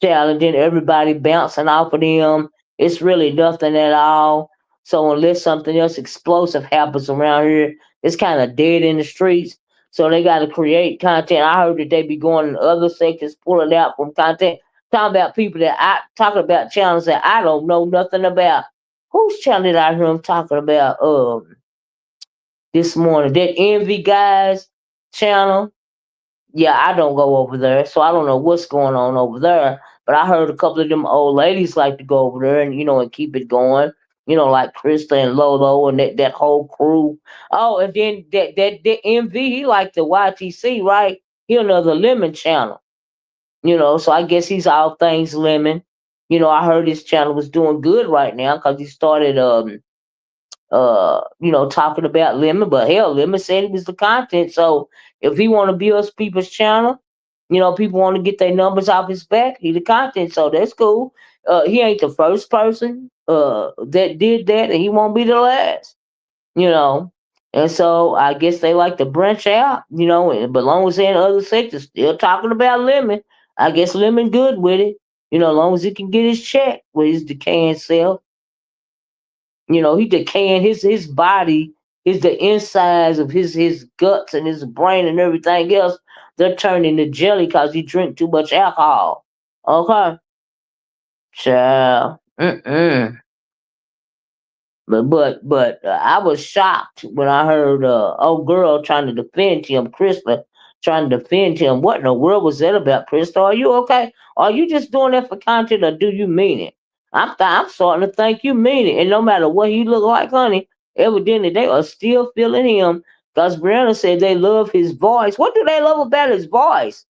Child, and then everybody bouncing off of them. It's really nothing at all. So unless something else explosive happens around here, it's kind of dead in the streets. So they got to create content. I heard that they be going in other sectors, pulling out from content, talking about people that talking about channels that I don't know nothing about. Whose channel did I hear him talking about? This morning, that Envy guys channel. Yeah, I don't go over there, so I don't know what's going on over there. But I heard a couple of them old ladies like to go over there and and keep it going. Like Krista and Lolo and that whole crew. Oh, and then that MV, he like the YTC, right? He another Lemon channel. So I guess he's all things Lemon. I heard his channel was doing good right now because he started talking about Lemon, but hell, Lemon said it was the content. So if he want to build people's channel, people want to get their numbers off his back, he the content. So that's cool. He ain't the first person that did that, and he won't be the last. You know. And so I guess they like to branch out, but long as they're in other sectors, still talking about Lemon. I guess Lemon good with it, as long as he can get his check with his decaying self. He decaying his body is the insides of his guts and his brain and everything else. They're turning to jelly because he drink too much alcohol. Okay, child. Mm-mm. But I was shocked when I heard old girl trying to defend him, Krista trying to defend him. What in the world was that about, Krista? Are you okay? Are you just doing that for content, or do you mean it? I'm starting to think you mean it. And no matter what he look like, honey, evidently they are still feeling him. Because Brianna said they love his voice. What do they love about his voice?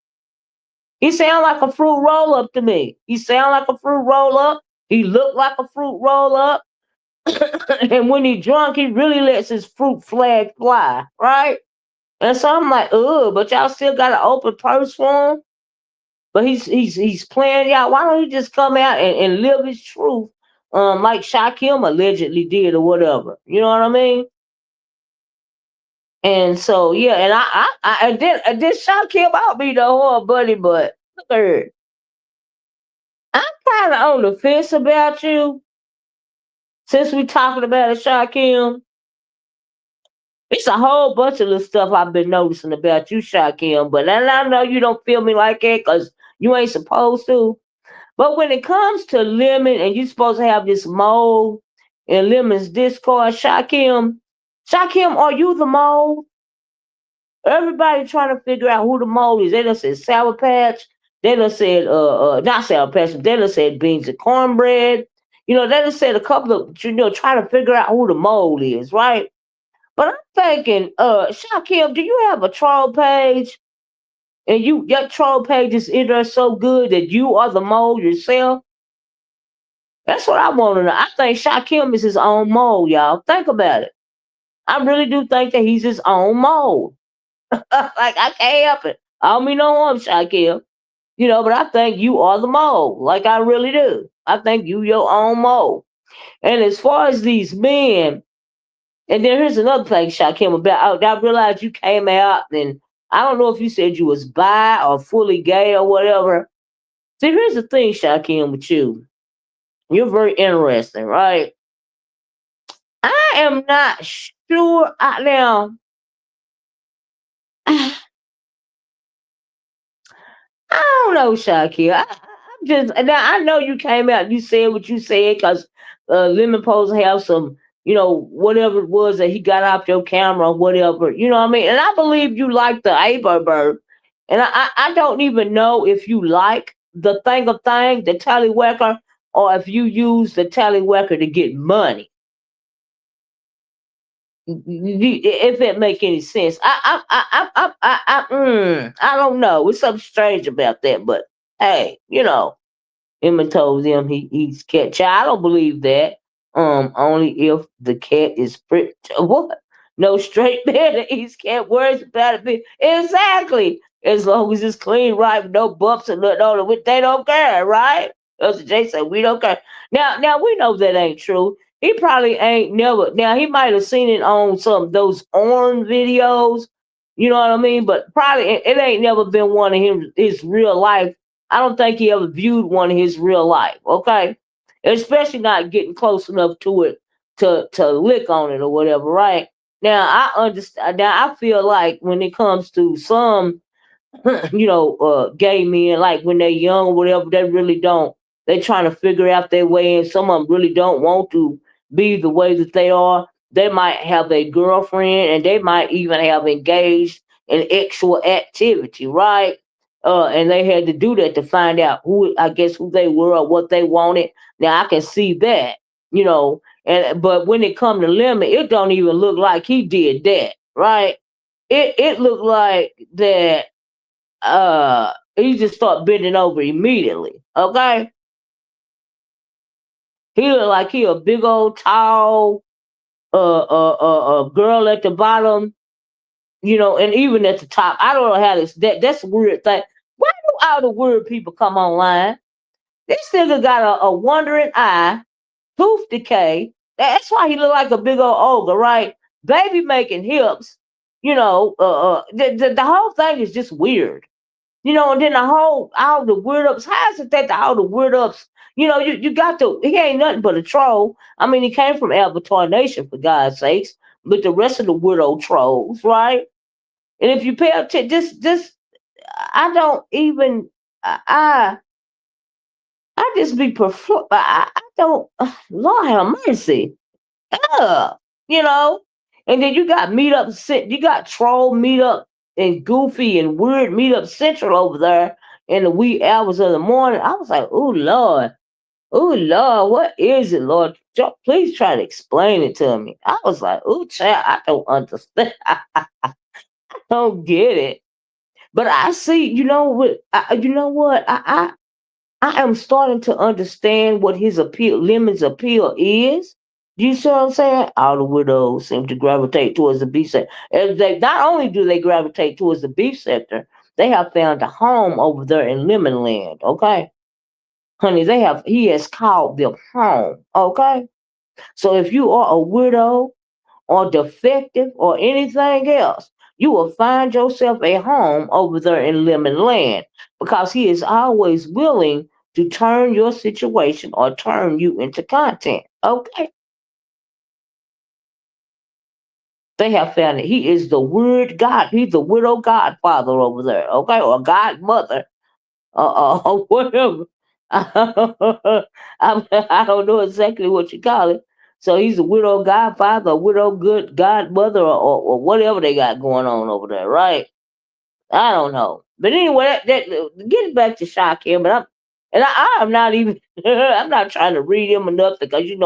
He sound like a fruit roll up to me. He sound like a fruit roll up. He looked like a fruit roll up. And when he drunk, he really lets his fruit flag fly, right? And so I'm like, ugh, but y'all still got an open purse for him. But he's playing y'all. Why don't he just come out and live his truth, like Shaquem allegedly did or whatever? You know what I mean? And so yeah, and I did Shaquem out be the whole buddy, but look at her. I'm kind of on the fence about you since we talking about it, Shaquem. It's a whole bunch of little stuff I've been noticing about you, Shaquem, but and I know you don't feel me like that because you ain't supposed to. But when it comes to Lemon and you supposed to have this mole in Lemon's Discord, Shaquem, are you the mole? Everybody trying to figure out who the mole is. They done said Sour Patch. They done said not Sour Patch. They done said beans and cornbread. They done said a couple of trying to figure out who the mole is, right? But I'm thinking, Shaquem, do you have a troll page? And your troll page is in there so good that you are the mole yourself? That's what I want to know. I think Shaquem is his own mole, y'all. Think about it. I really do think that he's his own mole. Like, I can't help it. I don't mean no harm, Shaquem. But I think you are the mole. Like, I really do. I think you your own mole. And as far as these men, and then here's another thing, Shaquem, about I realized you came out and I don't know if you said you was bi or fully gay or whatever. See, here's the thing, Shaquem, with you. You're very interesting, right? I am not sure now. I don't know, Shakira. I'm just now. I know you came out. You said what you said because Lemon Pose have some, whatever it was that he got off your camera or whatever. You know what I mean? And I believe you like the Aber Bird. And I don't even know if you like the thing, the tallywhacker, or if you use the tallywhacker to get money. If it make any sense. I don't know. It's something strange about that, but hey, Emma told him he's cat child. I don't believe that. Only if the cat is pretty. What? No straight man that eats cat worries about it. Exactly. As long as it's clean, right, with no bumps and nothing on it, they don't care, right? That's what Jay said. We don't care. Now we know that ain't true. He probably ain't never. Now he might have seen it on some of those orange videos. You know what I mean? But probably it ain't never been one of his real life. I don't think he ever viewed one in his real life. Okay, especially not getting close enough to it to lick on it or whatever. Right now, I understand. Now I feel like when it comes to some gay men, like when they're young or whatever, they really don't. They trying to figure out their way, and some of them really don't want to be the way that they are. They might have a girlfriend, and they might even have engaged in actual activity, right? And they had to do that to find out who they were or what they wanted. Now I can see that, but when it come to Lemon, it don't even look like he did that, right? It looked like that he just start bending over immediately. Okay, he look like he a big old tall girl at the bottom, and even at the top. I don't know how that's a weird thing. Why do all the weird people come online? This nigga got a wandering eye, tooth decay. That's why he look like a big old ogre, right? Baby making hips. The whole thing is just weird. And then the whole all the weird ups. How is it that all the weird ups? You got to. He ain't nothing but a troll. I mean, he came from Avatar Nation for God's sakes, but the rest of the weirdo trolls, right? And if you pay attention, just I don't even I just be perform. I don't. Lord have mercy. Up, you know. And then you got you got troll meetup and goofy and weird meetup central over there in the wee hours of the morning. I was like, oh Lord, what is it, Lord? Please try to explain it to me. I was like, oh child, I don't understand. I don't get it. But I see, you know what? I am starting to understand what his appeal, Lemon's appeal is. You see what I'm saying? All the widows seem to gravitate towards the beef sector. And they not only do they gravitate towards the beef sector, they have found a home over there in Lemon Land. Okay, honey, he has called them home. Okay, so if you are a widow or defective or anything else, you will find yourself a home over there in Lemon Land because he is always willing to turn your situation or turn you into content. Okay. They have found it. He is the weird God. He's the widow godfather over there. Okay. Or godmother. Or whatever. I don't know exactly what you call it. So he's a widow godfather, a widow good godmother, or whatever they got going on over there, right? I don't know. But anyway, getting back to Shaquem, I am not even I'm not trying to read him enough because he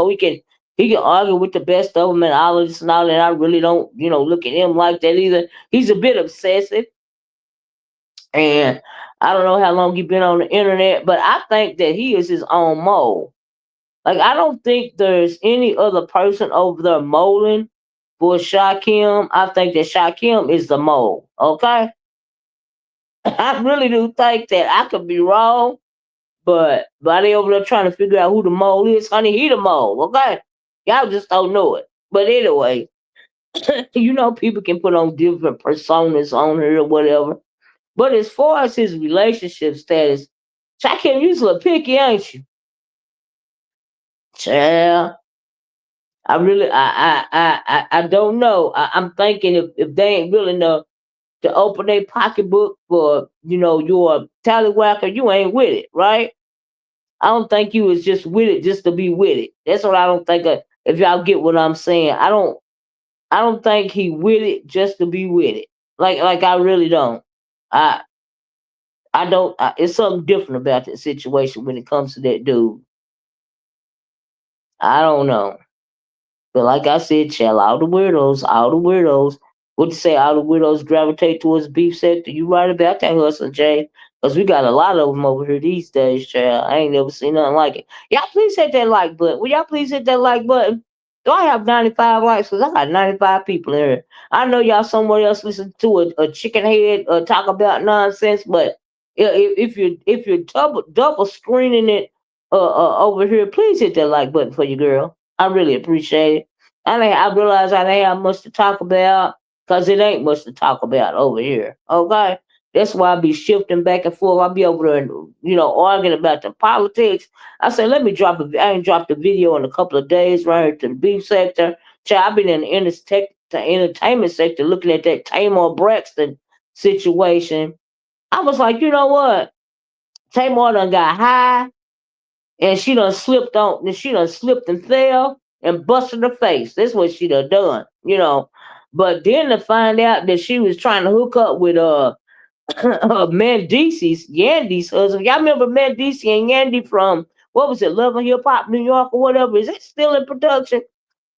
can argue with the best of them and all of this and all that. I really don't look at him like that either. He's a bit obsessive, and I don't know how long he's been on the internet, but I think that he is his own mole. Like I don't think there's any other person over there molding for Shaquem. I think that Shaquem is the mole. Okay. I really do think that. I could be wrong, but by they over there trying to figure out who the mole is, honey, he the mole, okay? Y'all just don't know it. But anyway, people can put on different personas on here or whatever. But as far as his relationship status, Shaquem, you a little picky, ain't you? Child, I really, I don't know. I'm thinking if they ain't willing to open their pocketbook for, your tallywhacker, you ain't with it, right? I don't think you was just with it just to be with it. That's what I don't think. If y'all get what I'm saying, I don't. I don't think he with it just to be with it. Like I really don't. I I don't. It's something different about that situation when it comes to that dude. I don't know. But like I said, child, all the weirdos. What you say? All the weirdos gravitate towards the beef sector. You right about that, Hustle Jay? Because we got a lot of them over here these days, child. I ain't never seen nothing like it. Y'all please hit that like button. Will y'all please hit that like button? Do I have 95 likes? Because I got 95 people in here. I know y'all somewhere else listen to a chicken head talk about nonsense, but if you're double screening it over here, please hit that like button for your girl. I really appreciate it. I realize I ain't have much to talk about because it ain't much to talk about over here. Okay, that's why I be shifting back and forth. I be over there and arguing about the politics. I said, let me drop a. I ain't dropped a video in a couple of days right here to the beef sector. Child, I've been in the entertainment sector looking at that Tamar Braxton situation. I was like, you know what? Tamar done got high and she done slipped and fell and busted her face. That's what she done. But then to find out that she was trying to hook up with Yandy's husband. Y'all remember Mendici and Yandy from what was it, Love and Hip Hop New York or whatever? Is that still in production?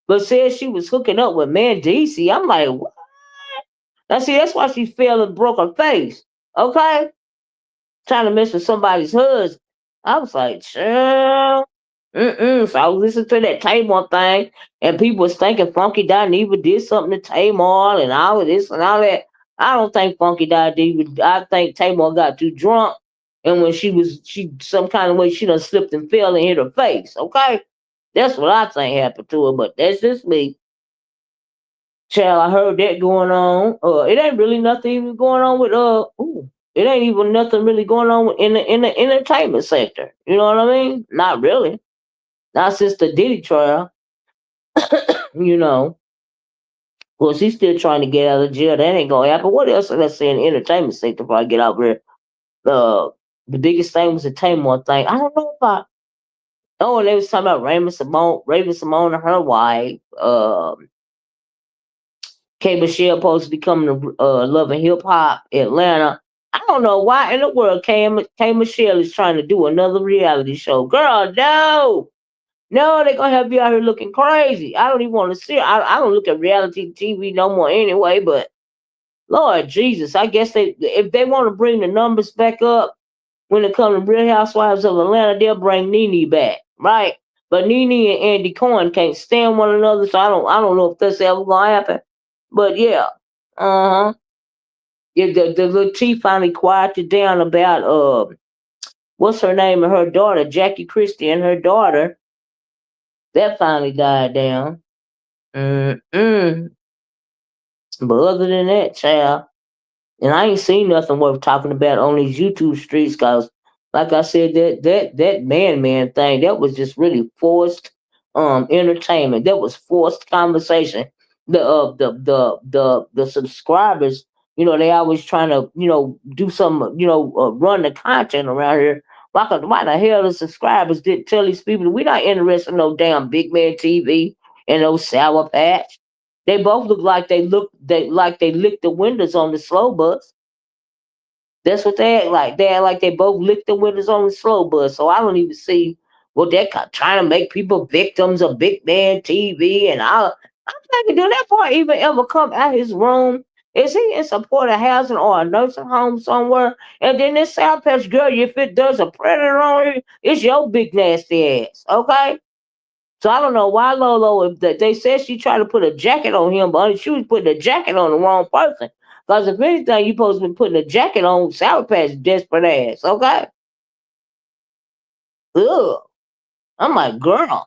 But said she was hooking up with Mendici. I'm like, what? Now see, that's why she fell and broke her face. Okay? Trying to mess with somebody's husband. I was like, chill. So I was listening to that Tamar thing, and people was thinking Funky Dineva did something to Tamar and all of this and all that. I don't think Funky Dineva. I think Tamar got too drunk, and when she some kind of way she done slipped and fell and hit her face. Okay, that's what I think happened to her. But that's just me. Child, I heard that going on. It ain't really nothing even going on with. Ooh. It ain't even nothing really going on in the entertainment sector. You know what I mean? Not really. Not since the Diddy trial. You know, of course he's still trying to get out of jail. That ain't gonna happen. What else did I say in the entertainment sector before I get out here? Uh, the biggest thing was the Tamar thing. I don't know about. Oh, and they was talking about Raven Simone and her wife. K Michelle supposed to be coming to Love and Hip Hop Atlanta. I don't know why in the world K Michelle is trying to do another reality show. Girl, no. No, they're gonna have you out here looking crazy. I don't even want to see her. I don't look at reality TV no more anyway, but Lord Jesus, I guess if they want to bring the numbers back up when it comes to Real Housewives of Atlanta, they'll bring Nene back, right? But Nene and Andy Cohen can't stand one another, so I don't know if that's ever gonna happen. But yeah, uh huh. Yeah, the little T finally quieted down about what's her name and her daughter, Jackie Christie and her daughter. That finally died down. Mm-mm. But other than that, child, and I ain't seen nothing worth talking about on these YouTube streets, cause like I said, that man thing, that was just really forced entertainment. That was forced conversation. The subscribers, they always trying to, do some, run the content around here. Why the hell the subscribers didn't tell these people we're not interested in no damn big man TV and no sour patch. They both look like they licked the windows on the slow bus. That's what they act like. They act like they both licked the windows on the slow bus. So I don't even see what they're trying to make people victims of big man TV. And I'm thinking, do that boy even ever come out his room? Is he in supported housing or a nursing home somewhere? And then this South Patch girl, if it does a predator on you, it's your big nasty ass. Okay? So I don't know why Lolo, if they said she tried to put a jacket on him, but she was putting a jacket on the wrong person. Because if anything, you supposed to be putting a jacket on Sour Patch desperate ass, okay? Ugh. I'm like, girl,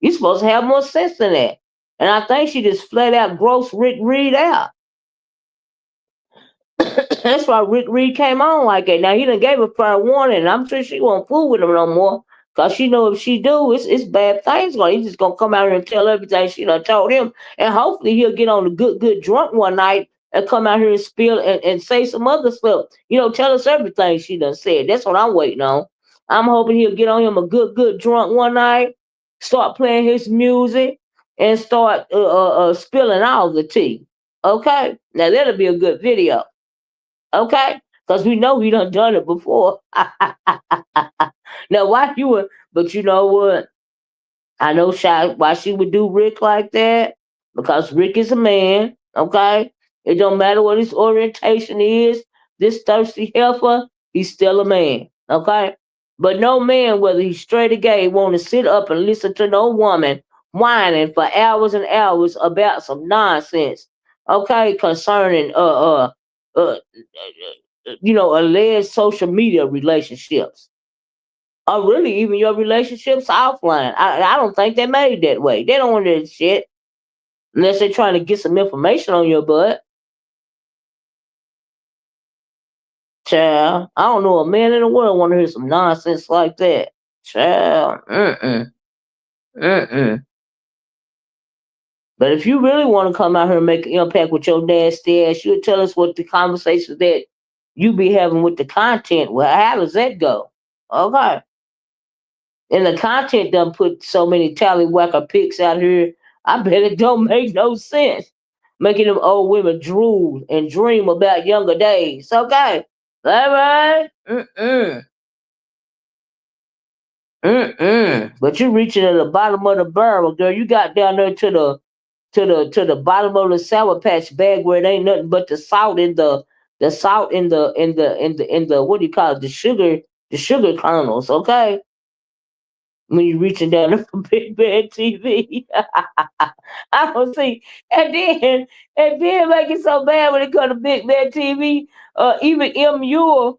you supposed to have more sense than that. And I think she just flat out gross Rick Reed out. That's why Rick Reed came on like that. Now he done gave her fair warning, and I'm sure she won't fool with him no more. Cause she know if she do, it's bad things going. He's just gonna come out here and tell everything she done told him, and hopefully he'll get on the good drunk one night and come out here and spill and say some other stuff. Tell us everything she done said. That's what I'm waiting on. I'm hoping he'll get on him a good drunk one night, start playing his music, and start spilling all the tea. Okay, now that'll be a good video. Okay? Because we know we done it before. Now, why you would, but you know what? I know why she would do Rick like that. Because Rick is a man. Okay? It don't matter what his orientation is. This thirsty heifer, he's still a man. Okay? But no man, whether he's straight or gay, want to sit up and listen to no woman whining for hours and hours about some nonsense. Okay? Concerning alleged social media relationships, or really even your relationships offline. I don't think they're made that way. They don't want that shit unless they're trying to get some information on your butt. Child, I don't know a man in the world want to hear some nonsense like that. Child, mm-mm. But if you really want to come out here and make an impact with your nasty ass, you'll tell us what the conversations that you be having with the content. Well, how does that go? Okay. And the content done put so many tallywhacker pics out here, I bet it don't make no sense. Making them old women drool and dream about younger days. Okay. All right. Mm-mm. Mm-mm. But you reaching at the bottom of the barrel, girl. You got down there to the bottom of the sour patch bag where it ain't nothing but the salt in the what do you call it? The sugar kernels, okay? When you're reaching down there for Big Bad TV. I don't see. And then make it so bad when it comes to Big Bad TV. Even MU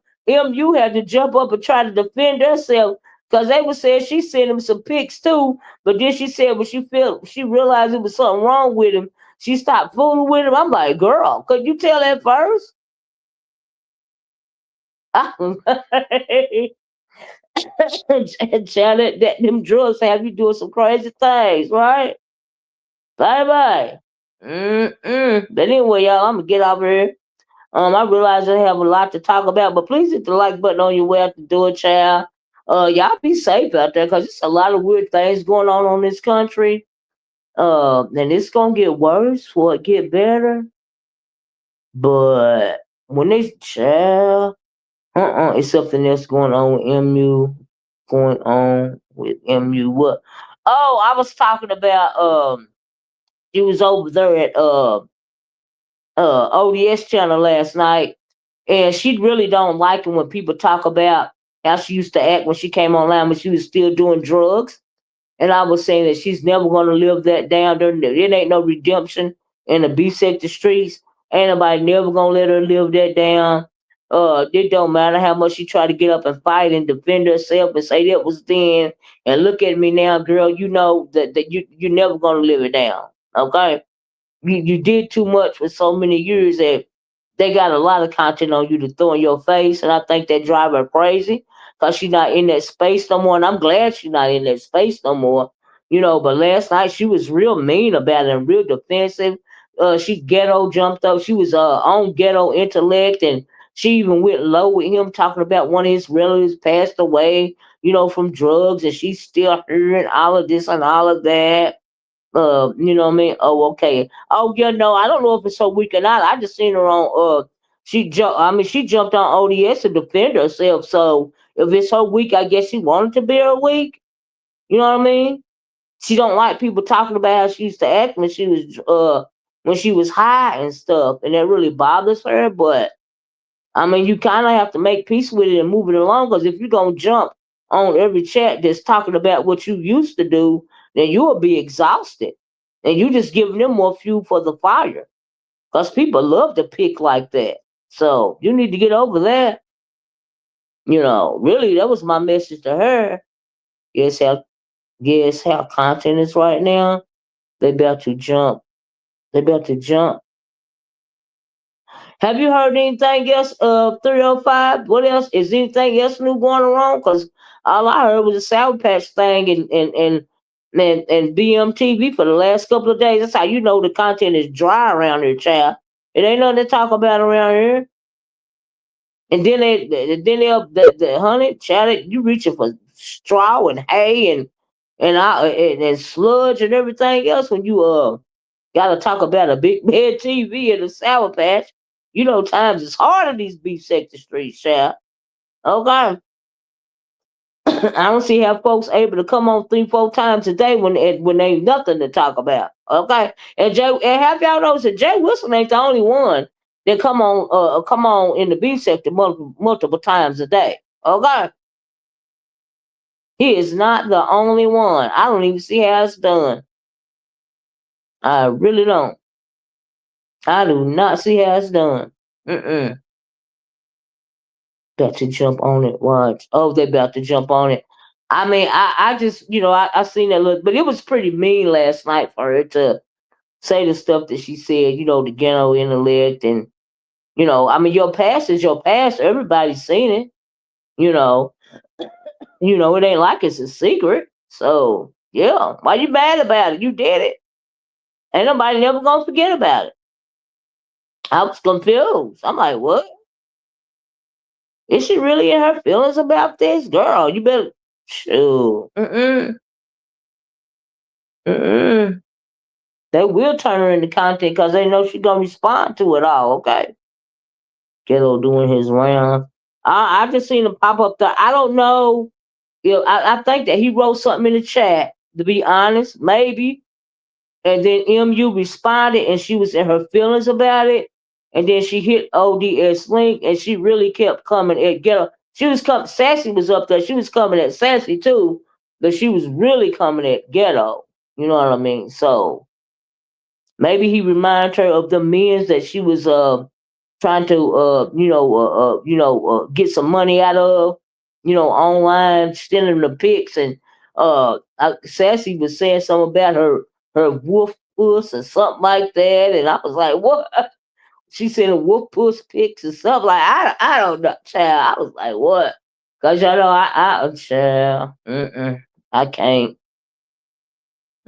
had to jump up and try to defend herself because they were saying she sent him some pics too. But then she said when she realized it was something wrong with him, she stopped fooling with him. I'm like, girl, could you tell that first? Child, that them drugs have you doing some crazy things, right? Bye bye. But anyway, y'all, I'm gonna get over here. I realize I have a lot to talk about, but please hit the like button on your way out the door, child. Y'all be safe out there, cause it's a lot of weird things going on this country. And it's gonna get worse before it get better. But when they child, it's something else going on with MU. Going on with MU. What? Oh, I was talking about she was over there at O.D.S channel last night, and she really don't like it when people talk about how she used to act when she came online when she was still doing drugs. And I was saying that she's never gonna live that down. There ain't no redemption in the B sector streets. Ain't nobody never gonna let her live that down. It don't matter how much she try to get up and fight and defend herself and say that was then. And look at me now, girl. You know that you're never gonna live it down. Okay, you did too much for so many years that they got a lot of content on you to throw in your face, and I think that drive her crazy because she's not in that space no more. And I'm glad she's not in that space no more. But last night she was real mean about it and real defensive. She ghetto jumped up. She was on ghetto intellect, and she even went low with him talking about one of his relatives passed away, from drugs, and she's still hearing all of this and all of that. You know what I mean? Oh, okay. Oh, yeah, no, I don't know if it's so weak or not. I just seen her on she jumped on O.D.S to defend herself. So if it's her week, I guess she wanted to be her week. You know what I mean? She don't like people talking about how she used to act when she was high and stuff, and that really bothers her. But I mean, you kind of have to make peace with it and move it along. Because if you're gonna jump on every chat that's talking about what you used to do, then you will be exhausted, and you just giving them more fuel for the fire. Because people love to pick like that. So you need to get over that. Really, that was my message to her. Guess how guess how content is right now. They about to jump. They about to jump. Have you heard anything else? 305. What else? Is anything else new going around? Because all I heard was a Sour Patch thing and BMTV for the last couple of days. That's how you know the content is dry around here, child. It ain't nothing to talk about around here. And then they honey, child, you reaching for straw and hay and sludge and everything else when you gotta talk about a big bad TV and a Sour Patch. Times is hard on these beef sector streets, child. Okay. I don't see how folks able to come on 3, 4 times a day when ain't nothing to talk about. Okay. And have y'all noticed that Jay Wilson ain't the only one that come on in the beef sector multiple times a day. Okay. He is not the only one. I don't even see how it's done. I really don't. I do not see how it's done. Mm-mm. About to jump on it. Watch. Oh, they about to jump on it. I mean, I just, I seen that look, but it was pretty mean last night for her to say the stuff that she said, the ghetto intellect. And, I mean, your past is your past. Everybody's seen it, you know. It ain't like it's a secret. So, yeah. Why you mad about it? You did it. Ain't nobody never gonna forget about it. I was confused. I'm like, what? Is she really in her feelings about this? Girl, you better shoot. Mm-mm. They will turn her into content because they know she's gonna respond to it all, okay? Kiddo doing his round. I just seen him pop up there. I don't know. I think that he wrote something in the chat, to be honest, maybe. And then MU responded and she was in her feelings about it. And then she hit O.D.S link and she really kept coming at ghetto. She was coming, Sassy was up there. She was coming at Sassy too, but she was really coming at ghetto. You know what I mean? So maybe he reminded her of the men that she was trying to get some money out of, online, sending the pics. And Sassy was saying something about her wolf puss or something like that, and I was like, what? She sending wolf puss pics and stuff. Like I don't know, child. I was like, what? Cause y'all know child. I can't.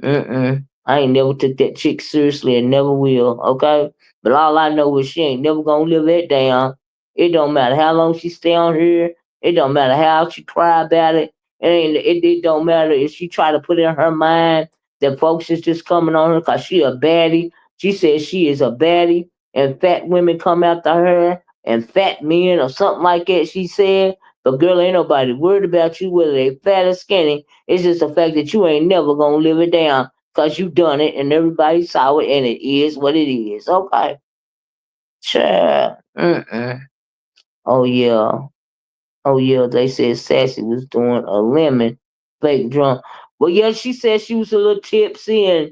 I ain't never took that chick seriously and never will, okay? But all I know is she ain't never gonna live that down. It don't matter how long she stay on here. It don't matter how she cry about it. It don't matter if she try to put in her mind that folks is just coming on her because she a baddie. She says she is a baddie and fat women come after her and fat men or something like that, she said. But girl, ain't nobody worried about you whether they fat or skinny. It's just the fact that you ain't never gonna live it down because you done it and everybody saw it and it is what it is. Okay. Sure. Oh yeah. Oh yeah. They said Sassy was doing a lemon fake drunk. Well, yeah, she said she was a little tipsy and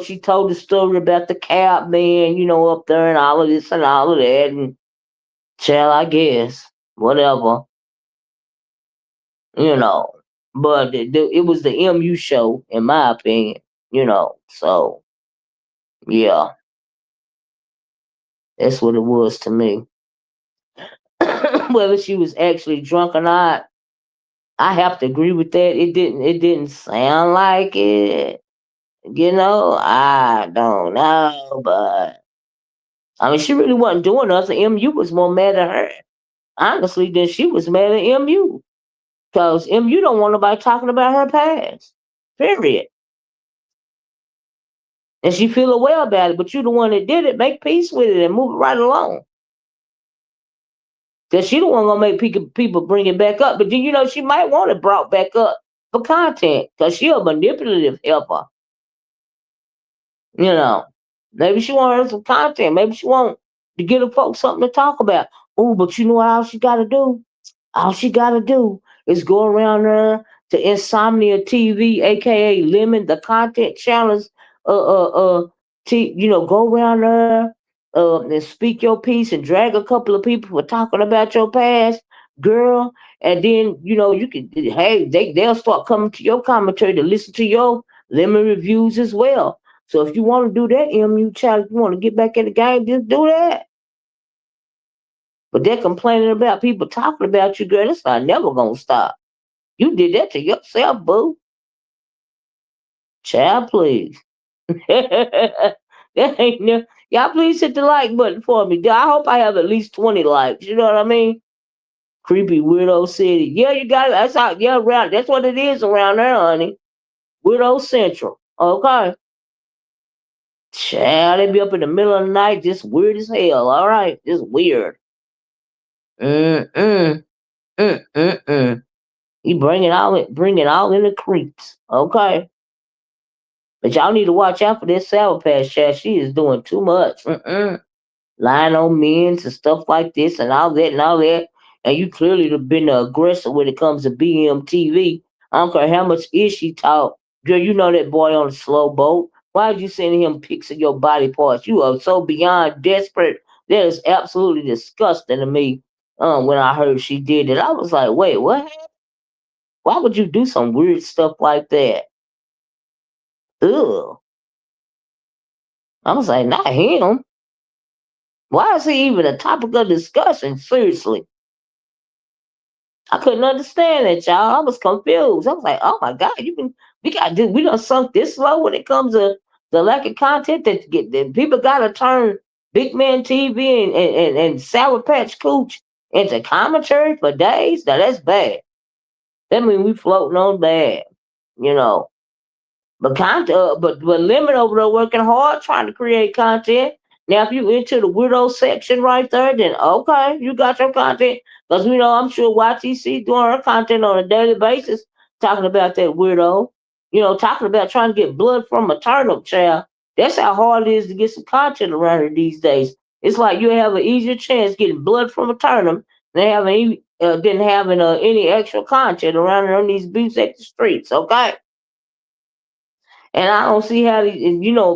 she told the story about the cab man, up there and all of this and all of that and child, I guess. Whatever. you know. But it was the MU show, in my opinion. So yeah, that's what it was to me. Whether she was actually drunk or not, I have to agree with that. It didn't sound like it. I don't know, but I mean, she really wasn't doing nothing. MU was more mad at her, honestly, than she was mad at MU. Because MU don't want nobody talking about her past. Period. And she feel away about it, but you the one that did it. Make peace with it and move it right along. Cause she the one gonna make people bring it back up. But then she might want it brought back up for content. Cause she a manipulative helper. You know. Maybe she want her some content. Maybe she want to get the folks something to talk about. Oh, but you know what else she gotta do? All she gotta do is go around there to Insomnia TV, aka Lemon, the content challenge. Go around there, and speak your piece and drag a couple of people for talking about your past, girl. And then you can, hey, they'll start coming to your commentary to listen to your Lemon reviews as well. So if you want to do that MU challenge, you want to get back in the game, just do that. But they're complaining about people talking about you, girl. That's not never gonna stop. You did that to yourself, boo. Child, please. that ain't no, y'all please hit the like button for me. I hope I have at least 20 likes. You know what I mean? Creepy weirdo city. Yeah, you got it. That's how. Yeah, around. That's what it is around there, honey. Weirdo central. Okay. Child, they be up in the middle of the night, just weird as hell. All right, just weird. Mm mm mm. He bring it all in the creeps. Okay. But y'all need to watch out for this Sour Patch chat. She is doing too much. Lying on men and stuff like this and all that and all that. And you clearly have been the aggressor when it comes to BMTV. I don't care how much ish she talk. Girl, you know that boy on the slow boat. Why did you send him pics of your body parts? You are so beyond desperate. That is absolutely disgusting to me. When I heard she did it, I was like, wait, what? Why would you do some weird stuff like that? Ugh. I was like, not him. Why is he even a topic of discussion? Seriously. I couldn't understand that, y'all. I was confused. I was like, oh my God, we done sunk this low when it comes to the lack of content that people gotta turn Big Man TV and Sour Patch Cooch into commentary for days. Now that's bad. That means we floating on bad, you know. But Lemon over there working hard trying to create content. Now, if you into the weirdo section right there, then okay, you got your content. Because we know I'm sure YTC doing her content on a daily basis, talking about that weirdo. Talking about trying to get blood from a turnip child. That's how hard it is to get some content around here these days. It's like you have an easier chance getting blood from a turnip than having any extra content around here on these beefs at the streets. Okay. And I don't see how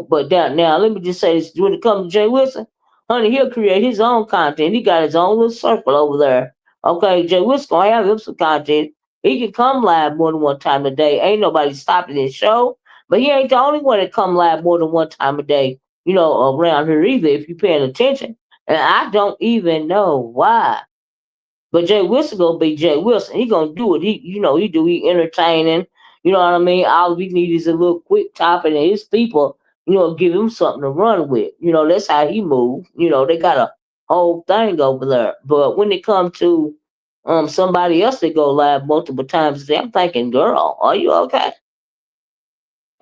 but now let me just say this. When it comes to Jay Wilson, honey, he'll create his own content. He got his own little circle over there. Okay, Jay Wilson gonna have him some content. He can come live more than one time a day. Ain't nobody stopping his show. But he ain't the only one that come live more than one time a day, around here either, if you paying attention. And I don't even know why. But Jay Wilson gonna be Jay Wilson. He gonna do it. He entertaining. You know what I mean? All we need is a little quick topic, and his people, give him something to run with. That's how he move. They got a whole thing over there. But when it comes to somebody else that go live multiple times a day, I'm thinking, girl, are you okay?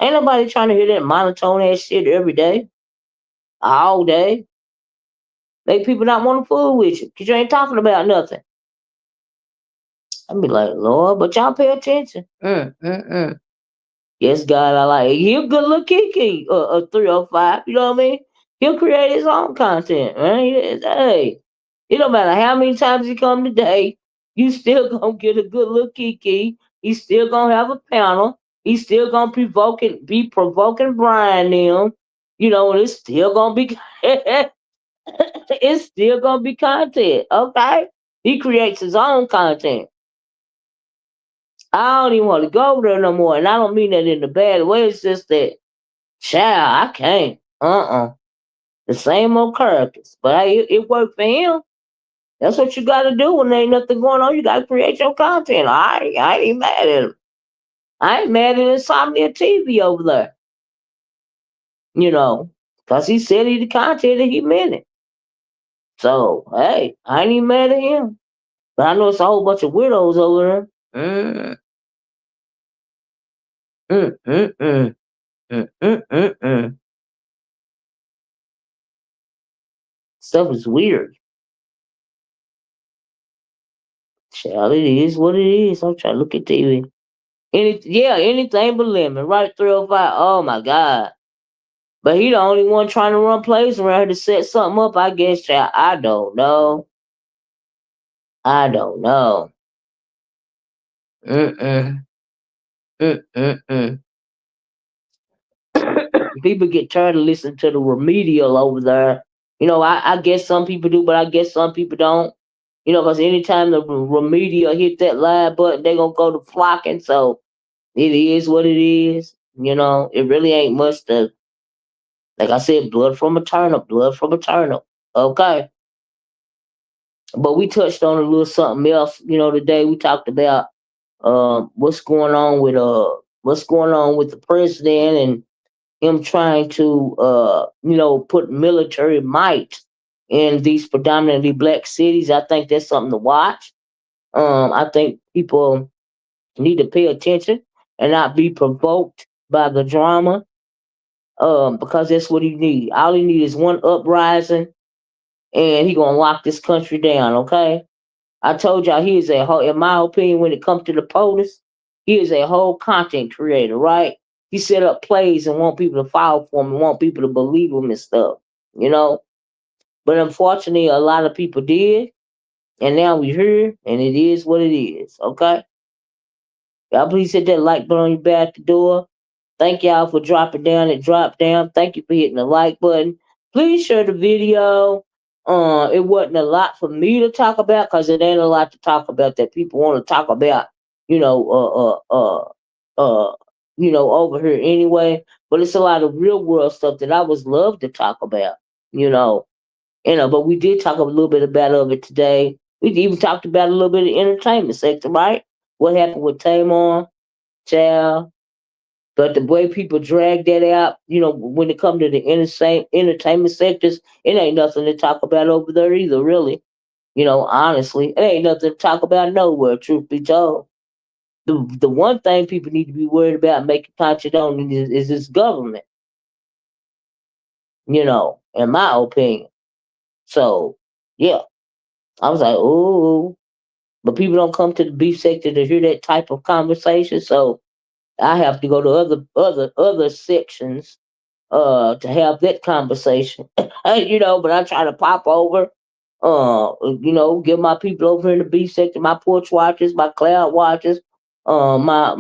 Ain't nobody trying to hear that monotone ass shit every day, all day. Make people not want to fool with you because you ain't talking about nothing. I be like, Lord, but y'all pay attention. Yes, God, I like it. He'll good look Kiki, 305. You know what I mean? He'll create his own content, right? Hey, it don't matter how many times he come today, you still gonna get a good look Kiki. He's still gonna have a panel. He's still gonna be provoking Brian them. And it's still gonna be it's still gonna be content. Okay, he creates his own content. I don't even want to go there no more. And I don't mean that in a bad way. It's just that, child, I can't. The same old characters. But it worked for him. That's what you got to do when there ain't nothing going on. You got to create your content. I ain't mad at him. I ain't mad at Insomnia TV over there. Because he said he the content and he meant it. So, hey, I ain't even mad at him. But I know it's a whole bunch of widows over there. Mm, mm, mm, mm, mm, mm, mm. Stuff is weird. Child, it is what it is. I'm trying to look at TV. Anything but lemon. Right, 305. Oh my God. But he the only one trying to run plays around here to set something up, I guess, child. I don't know. I don't know. Mm-mm. Mm-mm-mm. People get tired of listening to the remedial over there. I guess some people do, but I guess some people don't. Because anytime the remedial hit that live button, they going to go to flocking. So it is what it is. It really ain't much to, like I said, blood from a turnip, blood from a turnip. Okay. But we touched on a little something else, today we talked about what's going on with the president and him trying to put military might in these predominantly black cities. I think that's something to watch. I think people need to pay attention and not be provoked by the drama, because that's what he need. All he need is one uprising, and he gonna lock this country down. Okay, I told y'all he is a whole. In my opinion, when it comes to the police, he is a whole content creator. Right? He set up plays and want people to follow for him and want people to believe him and stuff. You know, but unfortunately, a lot of people did, and now we're here, and it is what it is. Okay, y'all please hit that like button on your back the door. Thank y'all for dropping down and drop down. Thank you for hitting the like button. Please share the video. It wasn't a lot for me to talk about because it ain't a lot to talk about that people want to talk about. You know, over here anyway. But it's a lot of real world stuff that I would love to talk about. You know, but we did talk a little bit about it today. We even talked about a little bit of entertainment sector, right? What happened with Tamar, Child, but the way people drag that out, when it comes to the entertainment sectors, it ain't nothing to talk about over there either, really. Honestly, it ain't nothing to talk about nowhere, truth be told. The one thing people need to be worried about making content on is this government, in my opinion. So, yeah, I was like, oh, but people don't come to the beef sector to hear that type of conversation. So I have to go to other sections to have that conversation. But I try to pop over, give my people over in the B sector, my porch watchers, my cloud watchers, my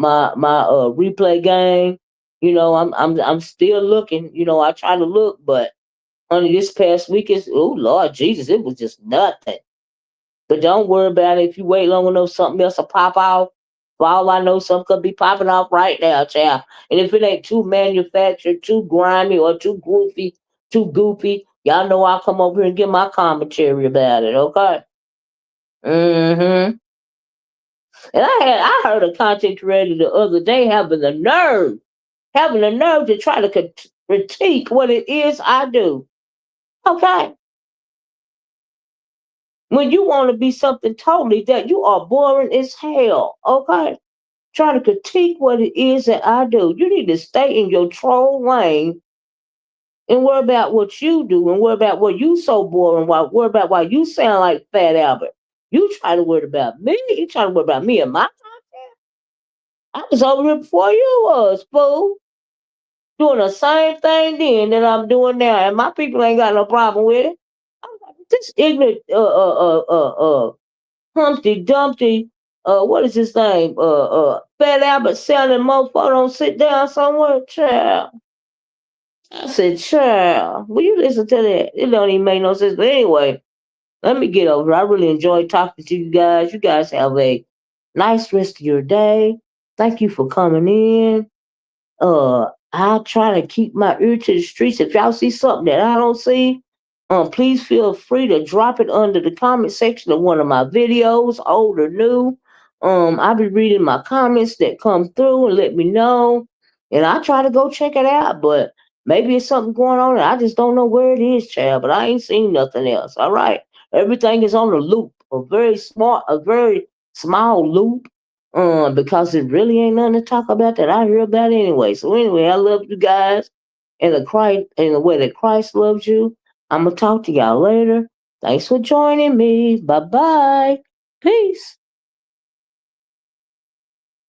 replay game. I'm still looking. I try to look, but only this past week is, oh Lord Jesus, it was just nothing. But don't worry about it. If you wait long enough, something else will pop off. For all I know, something could be popping off right now, child. And if it ain't too manufactured, too grimy, or too goofy, Y'all know I'll come over here and get my commentary about it, okay? Mm-hmm. And I heard a content creator the other day having the nerve to try to critique what it is I do. Okay. When you want to be something totally that you are boring as hell. Okay. Trying to critique what it is that I do. You need to stay in your troll lane and worry about what you do and worry about what you so boring. Worry about why you sound like Fat Albert. You try to worry about me. You try to worry about me and my content. I was over here before you was, fool. Doing the same thing then that I'm doing now, and my people ain't got no problem with it. I'm like, this ignorant, Humpty Dumpty, what is his name? Fat Albert selling mofo don't sit down somewhere, child. I said, child, will you listen to that? It don't even make no sense. But anyway, let me get over. I really enjoyed talking to you guys. You guys have a nice rest of your day. Thank you for coming in. I'll try to keep my ear to the streets. If y'all see something that I don't see, please feel free to drop it under the comment section of one of my videos, old or new. I'll be reading my comments that come through and let me know. And I try to go check it out, but maybe it's something going on and I just don't know where it is, child. But I ain't seen nothing else. All right. Everything is on a loop, a very small loop, because it really ain't nothing to talk about that I hear about anyway. So anyway, I love you guys in the way that Christ loves you. I'm gonna talk to y'all later. Thanks for joining me. Bye bye. Peace.